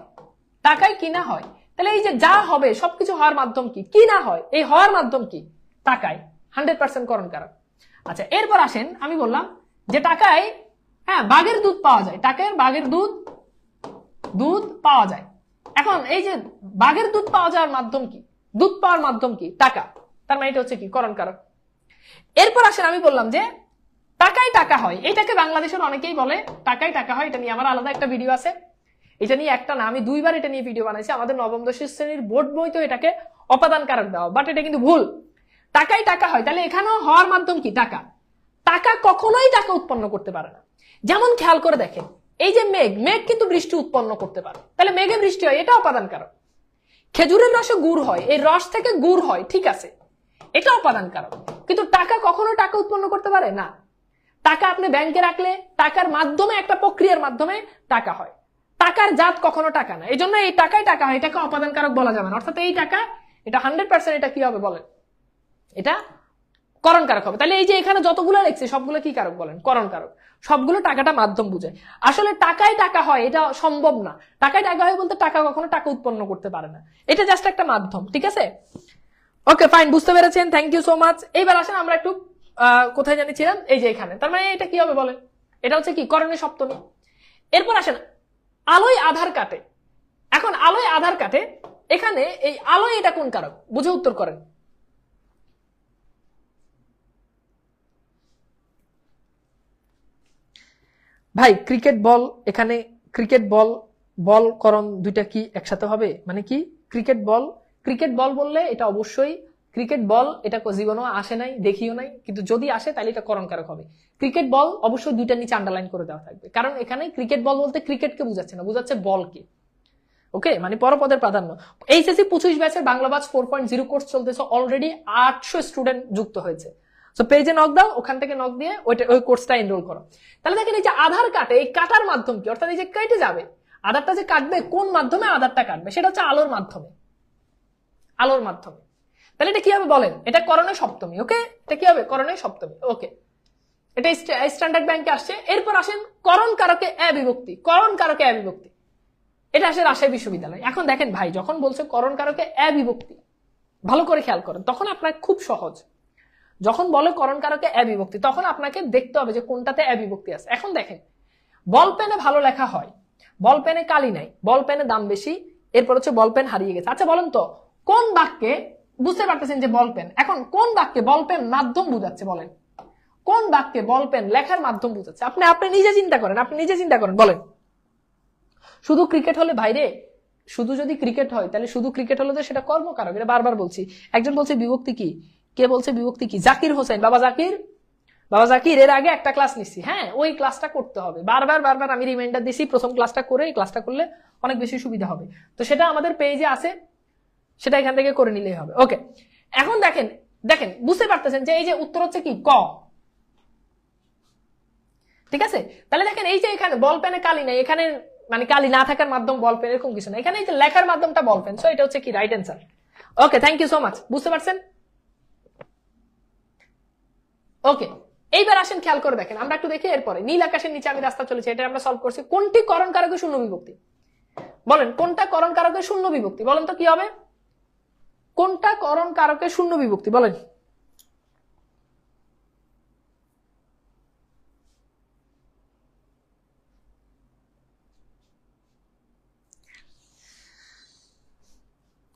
B: টাকাই কিনা হয়, তাহলে এই যে যা হবে সবকিছু হওয়ার মাধ্যম কি, কিনা হয়, এই হওয়ার মাধ্যম কি, টাকাই 100% করণ কারক। আচ্ছা, এরপর আসেন, আমি বললাম যে টাকায়, হ্যাঁ, বাঘের দুধ পাওয়া যায়, টাকায় বাঘের দুধ, দুধ পাওয়া যায়। এখন এই যে বাঘের দুধ পাওয়া যাওয়ার মাধ্যম কি, দুধ পাওয়ার মাধ্যম কি, টাকা, তার মানে এটা হচ্ছে কি, করণ কারক। এরপর আসেন, আমি বললাম যে টাকাই টাকা হয়, এটাকে বাংলাদেশের অনেকেই বলে টাকাই টাকা হয়, এটা নিয়ে আমার আলাদা একটা ভিডিও আছে, এটা নিয়ে একটা না, আমি 2বার এটা নিয়ে ভিডিও বানাইছি। আমাদের নবম দশম শ্রেণীর বোর্ড বই তো এটাকে অপাদান কারক দেওয়া, বাট এটা কিন্তু ভুল। টাকাই টাকা হয়, তাহলে এখানেও হওয়ার মাধ্যম কি, টাকা। টাকা কখনোই টাকা উৎপন্ন করতে পারে না। যেমন খেয়াল করে দেখেন, এই যে মেঘ, মেঘ কিন্তু বৃষ্টি উৎপন্ন করতে পারে, তাহলে মেঘে বৃষ্টি হয়, এটা অপাদান কারক। খেজুরের রসে গুড় হয়, এই রস থেকে গুড় হয়, ঠিক আছে, এটা অপাদান কারক। কিন্তু টাকা কখনো টাকা উৎপন্ন করতে পারে না। টাকা আপনি ব্যাংকে রাখলে টাকার মাধ্যমে, একটা প্রক্রিয়ার মাধ্যমে টাকা হয়, টাকার জাত কখনো টাকা না, এই জন্য এই টাকাই টাকা হয়, এটাকে অপাদান কারক বলা যাবে না। অর্থাৎ এই টাকা, এটা 100% এটা কি হবে বলেন, এটা করণ কারক হবে। তাহলে এই যে এখানে যতগুলো লিখছে সবগুলো কি কারক বলেন, করণ কারক। সবগুলো টাকাটা মাধ্যম বুঝায়। আসলে টাকাই টাকা হয় এটা সম্ভব না, টাকাই টাকা হয় বলতে টাকা কখনো টাকা উৎপন্ন করতে পারে না, এটা জাস্ট একটা মাধ্যম, ঠিক আছে? ওকে, ফাইন, বুঝতে পেরেছেন, থ্যাংক ইউ সো মাচ। এইবার আসেন আমরা একটু কোথায় জানিয়েছিলাম, এই যে এখানে, তার মানে এটা কি হবে বলেন, এটা হচ্ছে কি, করণের সপ্তমী। এরপর আসেন, আলোয় আধার কাটে। এখন আলোয় আধার কাটে, এখানে এই আলোয় এটা কোন কারক, বুঝে উত্তর করেন। ভাই ক্রিকেট বল, এখানে ক্রিকেট বল, বল করণ দুইটা কি একসাথে হবে, মানে কি ক্রিকেট বল, ক্রিকেট বল বললে এটা অবশ্যই ক্রিকেট বল, এটা জীবনেও আসে নাই, দেখিও নাই, কিন্তু যদি আসে তাহলে এটা করণ কারক হবে। ক্রিকেট বল অবশ্যই দুইটা নিচে আন্ডারলাইন করে দেওয়া থাকবে, কারণ এখানে ক্রিকেট বল বলতে ক্রিকেটকে বুঝাচ্ছে না, বুঝাচ্ছে বলকে। ওকে, মানে পরপদের প্রাধান্য। এইচএসসি 25 ব্যাচের বাংলা ব্যাচ 4.0 কোর্স চলতেছে, অলরেডি 800 স্টুডেন্ট যুক্ত হয়েছে। সো পেজে নক দাও, ওখান থেকে নক দিয়ে ওই কোর্সটা এনরোল করো। তাহলে দেখেন এই যে আধার কাটে, এই কাটার মাধ্যম কি, অর্থাৎ এই যে কেটে যাবে আধারটা, যে কাটবে কোন মাধ্যমে আধারটা কাটবে, সেটা হচ্ছে আলোর মাধ্যমে, আলোর মাধ্যমে। তাহলে এটা কি হবে বলেন, এটা করণের সপ্তমী। ওকে, এটা কি হবে, করণের সপ্তমী। ওকে, এটা স্ট্যান্ডার্ড ব্যাংকে আসছে। এরপর আসেন করণ কারকে এ বিভক্তি, করণ কারকে এ বিভক্তি, এটা আসে রাজশাহী বিশ্ববিদ্যালয়। এখন দেখেন ভাই, যখন বলছে করণ কারকে এ বিভক্তি, ভালো করে খেয়াল করেন, তখন আপনার খুব সহজ। যখন বলে করণ কারকে এ বিভক্তি, তখন আপনাকে দেখতে হবে যে কোনটাতে এ বিভক্তি আছে। এখন দেখেন, বল পেনে ভালো লেখা হয়, বল পেনে কালি নাই, বল পেনে দাম বেশি, এরপর হচ্ছে বল পেন হারিয়ে গেছে। আচ্ছা বলেন তো, কোন বাক্যে, বুঝতে পারতেছেন যে বল পেন, এখন কোন বাক্যে বল পেন মাধ্যম বুঝাচ্ছে বলেন, কোন বাক্যে বল পেন লেখার মাধ্যম বুঝাচ্ছে? আপনি নিজে চিন্তা করেন, আপনি নিজে চিন্তা করেন, বলেন। শুধু ক্রিকেট হলে ভাইরে, শুধু যদি ক্রিকেট হয় তাহলে শুধু ক্রিকেট হলে তো সেটা কর্মকারক, এটা বারবার বলছি। একজন বলছে বিভক্তি কি, কে বলছে বিভক্তি কি? জাকির হোসেন, বাবা জাকির, বাবা জাকির এর আগে একটা ক্লাস নিচ্ছি, হ্যাঁ ওই ক্লাসটা করতে হবে, বারবার বারবার আমি রিমাইন্ডার দিছি, প্রথম ক্লাসটা করে এই ক্লাসটা করলে অনেক বেশি সুবিধা হবে। তো সেটা আমাদের পেজে আছে, সেটা এখান থেকে করে নিলেই হবে। ওকে, এখন দেখেন দেখেন বুঝতে পারতেছেন যে এই যে উত্তর হচ্ছে কি ক, ঠিক আছে? তাহলে দেখেন এই যে এখানে বল পেনে কালি নেই, এখানে মানে কালি না থাকার মাধ্যম বল পেন এরকম কিছু না, এখানে এই যে লেখার মাধ্যমটা বল পেন, সো এটা হচ্ছে কি right answer. Okay, thank you so much, বুঝতে পারছেন? ওকে, এইবার আসেন খেয়াল করে দেখেন, আমরা একটু দেখি এরপরে নীল আকাশের নিচে আমি রাস্তা চলেছি, এটা আমরা সলভ করছি। কোনটি করণ কারকে শূন্য বিভক্তি? বলেন কোনটা করণ কারকে শূন্য বিভক্তি, বলেন তো কি হবে? কোনটা করণ কারকে শূন্য বিভক্তি বলেন?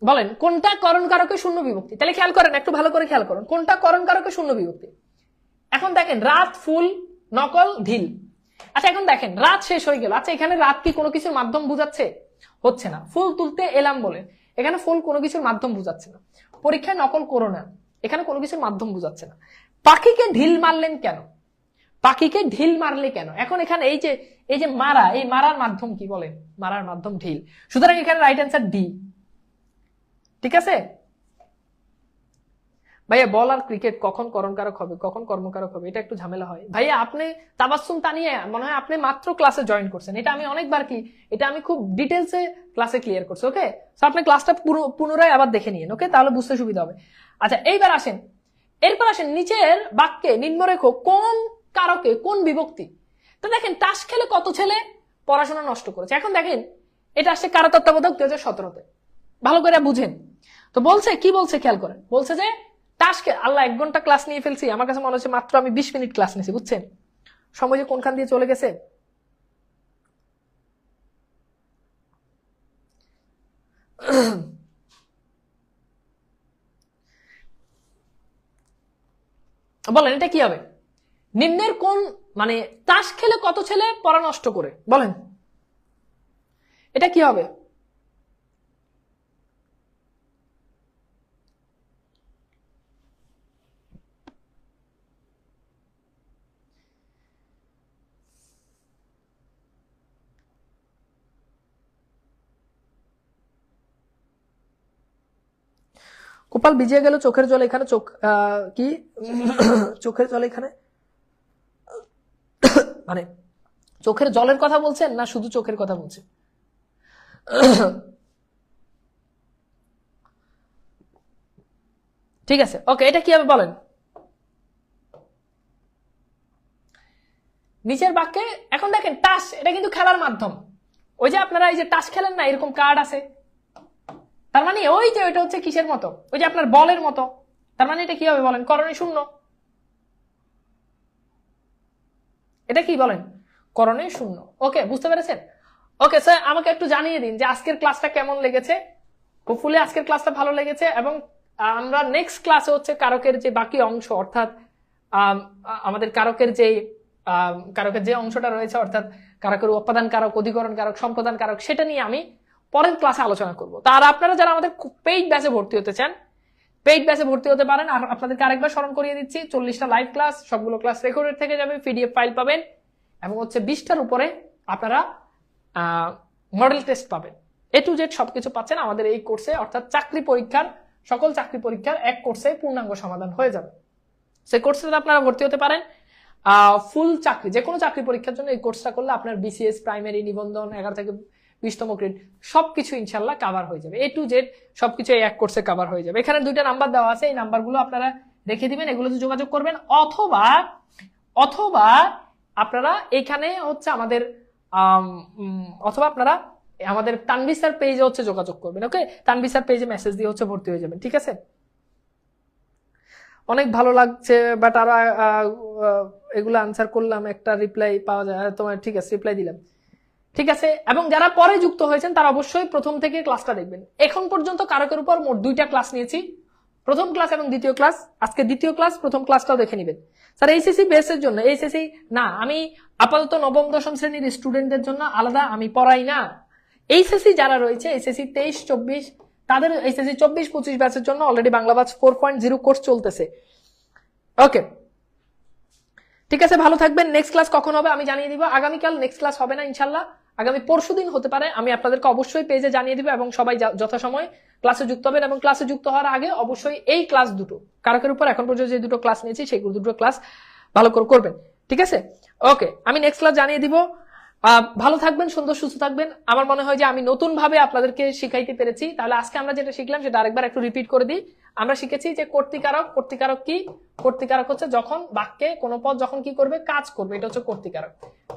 B: বলেন কোনটা করণ কারকে শূন্য বিভক্তি? তাহলে খেয়াল করেন, একটু ভালো করে খেয়াল করুন, কোনটা করণ কারকে শূন্য বিভক্তি? এখন দেখেন রাত, ফুল, নকল, ঢিল। আচ্ছা এখন দেখেন রাত শেষ হয়ে গেল, আচ্ছা এখানে রাত কি কোনো কিছুর মাধ্যম বুঝাচ্ছে? হচ্ছে না। ফুল তুলতে এলাম বলে, এখানে ফুল কোনো কিছুর মাধ্যম বুঝাচ্ছে না। পরীক্ষায় নকল করো না, এখানে কোনো কিছুর মাধ্যম বুঝাচ্ছে না। পাখিকে ঢিল মারলেন কেন? পাখিকে ঢিল মারলে কেন? এখন এখানে এই যে মারা, এই মারার মাধ্যম কি বলেন? মারার মাধ্যম ঢিল, সুতরাং এখানে রাইট অ্যান্সার ডি। ঠিক আছে ভাইয়া, বল আর ক্রিকেট কখন করণকারক হবে, কখন কর্মকারক হবে, এটা একটু ঝামেলা হয় ভাইয়া। আপনি তাবাসসুম তানিয়া মনে হয় আপনি মাত্র ক্লাসে জয়েন করছেন, এটা আমি অনেকবার কি এটা আমি খুব ডিটেলসে ক্লাসে ক্লিয়ার করছি। ওকে, সো আপনি ক্লাসটা পুনরায় আবার দেখে নিন, ওকে, তাহলে বুঝতে সুবিধা হবে। আচ্ছা এইবার আসেন, এরপর আসেন নিচের বাক্যে নিম্নরেখ কোন কারকে কোন বিভক্তি? তো দেখেন তাস খেলে কত ছেলে পড়াশোনা নষ্ট করেছে। এখন দেখেন এটা আসছে কারা তত্ত্বাবধায়ক 2017-তে, ভালো করে বুঝেন। তো বলছে কি বলছে খেয়াল করেন, বলছে যে তাসকে আল্লাহ 1 ঘন্টা ক্লাস নিয়ে ফেলছি, আমার কাছে মনে হচ্ছে মাত্র আমি 20 মিনিট ক্লাস নিয়েছি, বুঝছেন? সময় যে কোনখান দিয়ে চলে গেছে। বলেন এটা কি হবে? নিম্নের কোন মানে তাস খেলে কত ছেলে পড়া নষ্ট করে, বলেন এটা কি হবে? কপাল ভিজে গেল চোখের জল, এখানে চোখ কি চোখের জল এখানে মানে চোখের জলের কথা বলছেন না শুধু চোখের কথা বলছেন? ঠিক আছে, ওকে, এটা কি হবে বলেন? নিচের বাক্যে এখন দেখেন টাস, এটা কিন্তু খেলার মাধ্যম। ওই যে আপনারা এই যে টাস খেলেন না, এরকম কার্ড আছে, তার মানে ওই যে ওইটা হচ্ছে কিসের মতো? ওই যে আপনার বলের মতো। তার মানে এটা কি হবে বলেন? করণে শূন্য। এটা কি বলেন? করণে শূন্য। ওকে, বুঝতে পেরেছেন? ওকে স্যার, আমাকে একটু জানিয়ে দিন যে আজকের ক্লাসটা কেমন লেগেছে। হোপফুলি আজকের ক্লাসটা ভালো লেগেছে, এবং আমরা নেক্সট ক্লাসে হচ্ছে কারকের যে বাকি অংশ, অর্থাৎ আমাদের কারকের যে অংশটা রয়েছে, অর্থাৎ কারকের উপাদান কারক, অধিকরণ কারক, সম্প্রদান কারক, সেটা নিয়ে আমি পরের ক্লাসে আলোচনা করব। তার আপনারা যারা আমাদের পেইড ব্যাচে ভর্তি হতে চান, পেইড ব্যাচে ভর্তি হতে পারেন। আর আপনাদেরকে আরেকবার স্মরণ করিয়ে দিচ্ছি, 40টা লাইভ ক্লাস, সবগুলো ক্লাস রেকর্ডেড থেকে যাবে, পিডিএফ ফাইল পাবেন, এবং হচ্ছে 20টার উপরে আপনারা মডেল টেস্ট পাবেন। A to Z সবকিছু পাচ্ছেন আমাদের এই কোর্সে, অর্থাৎ সকল চাকরি পরীক্ষার এক কোর্সে পূর্ণাঙ্গ সমাধান হয়ে যাবে। সেই কোর্সে আপনারা ভর্তি হতে পারেন। ফুল চাকরি, যে কোনো চাকরি পরীক্ষার জন্য এই কোর্সটা করলে আপনার বিসিএস, প্রাইমারি, নিবন্ধন, 11 থেকে 20তম গ্রেড সবকিছু ইনশাল্লাহ কাভার হয়ে যাবে। A to Z সবকিছু এই এক কোর্সে কাভার হয়ে যাবে। এখানে 2টা নাম্বার দেওয়া আছে, এই নাম্বারগুলো আপনারা রেখে দিবেন, এগুলোতে যোগাযোগ করবেন, অথবা আপনারা এখানে হচ্ছে আপনারা আমাদের তানভীর স্যার পেজে হচ্ছে যোগাযোগ করবেন। ওকে, তানভীর স্যার পেজে মেসেজ দিয়ে হচ্ছে ভর্তি হয়ে যাবেন। ঠিক আছে, অনেক ভালো লাগছে, বাট আরো এগুলো আনসার করলাম, একটা রিপ্লাই পাওয়া যায় তোমার। ঠিক আছে, রিপ্লাই দিলাম। ঠিক আছে, এবং যারা পরে যুক্ত হয়েছেন তারা অবশ্যই প্রথম থেকে ক্লাসটা দেখবেন। এখন পর্যন্ত কারকের উপর মোট 2টা ক্লাস নিয়েছি, প্রথম ক্লাস এবং দ্বিতীয় ক্লাস। আজকে দ্বিতীয় ক্লাস, প্রথম ক্লাসটাও দেখে নেবেন। স্যার এইচএসসি বেসের জন্য, এইচএসসি না, আমি আপাতত নবম দশম শ্রেণীর স্টুডেন্টদের জন্য আলাদা আমি পড়াই না। এইচএসসি যারা রয়েছে, এইচএসসি 23-24, তাদের এইচএসসি 24-25 ব্যাচের জন্য অলরেডি বাংলা ব্যাচ 4.0 কোর্স চলতেছে। ওকে, ঠিক আছে, ভালো থাকবেন। নেক্সট ক্লাস কখন হবে আমি জানিয়ে দিব। আগামীকাল নেক্সট ক্লাস হবে না ইনশাল্লাহ, আগামী পরশুদিন হতে পারে। আমি আপনাদেরকে অবশ্যই পেজে জানিয়ে দিব এবং সবাই যথাসময় ক্লাসে যুক্ত হবেন। এবং ক্লাসে যুক্ত হওয়ার আগে অবশ্যই এই ক্লাস দুটো কারকের উপর এখন পর্যন্ত যে দুটো ক্লাস নিয়েছি সেই দুটো ক্লাস ভালো করে করবেন। ঠিক আছে, ওকে, আমি নেক্সট ক্লাস জানিয়ে দিব। ভালো থাকবেন, সুন্দর সুস্থ থাকবেন। আমার মনে হয় যে আমি নতুন ভাবে আপনাদেরকে শিখাইতে পেরেছি। তাহলে আজকে আমরা যেটা শিখলাম সেটা আরেকবার একটু রিপিট করে দিই। আমরা শিখেছি যে কর্তৃকারক। কর্তৃকারক কি? কর্তৃকারক হচ্ছে যখন বাক্যে কোনো পদ যখন কি করবে, কাজ করবে, এটা হচ্ছে কর্তৃকারক।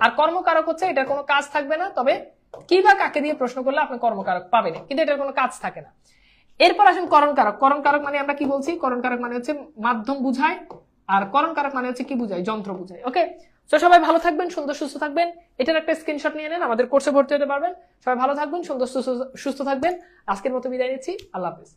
B: আর কর্মকারক হচ্ছে এটার কোনো কাজ থাকবে না, তবে কি বা কাকে দিয়ে প্রশ্ন করলে আপনি কর্মকারক পাবেন, কিন্তু এটার কোনো কাজ থাকে না। এরপর আসুন করণকারক। করণকারক মানে আমরা কি বলছি? করণকারক মানে হচ্ছে মাধ্যম বুঝায়, আর করণকারক মানে হচ্ছে কি বুঝায়? যন্ত্র বুঝায়। ওকে, তো সবাই ভালো থাকবেন, সুন্দর সুস্থ থাকবেন। এটার একটা স্ক্রিনশট নিয়ে নেন, আমাদের কোর্সে ভর্তি হতে পারবেন। সবাই ভালো থাকবেন, সুন্দর সুস্থ থাকবেন। আজকের মতো বিদায় নিচ্ছি, আল্লাহ হাফেজ।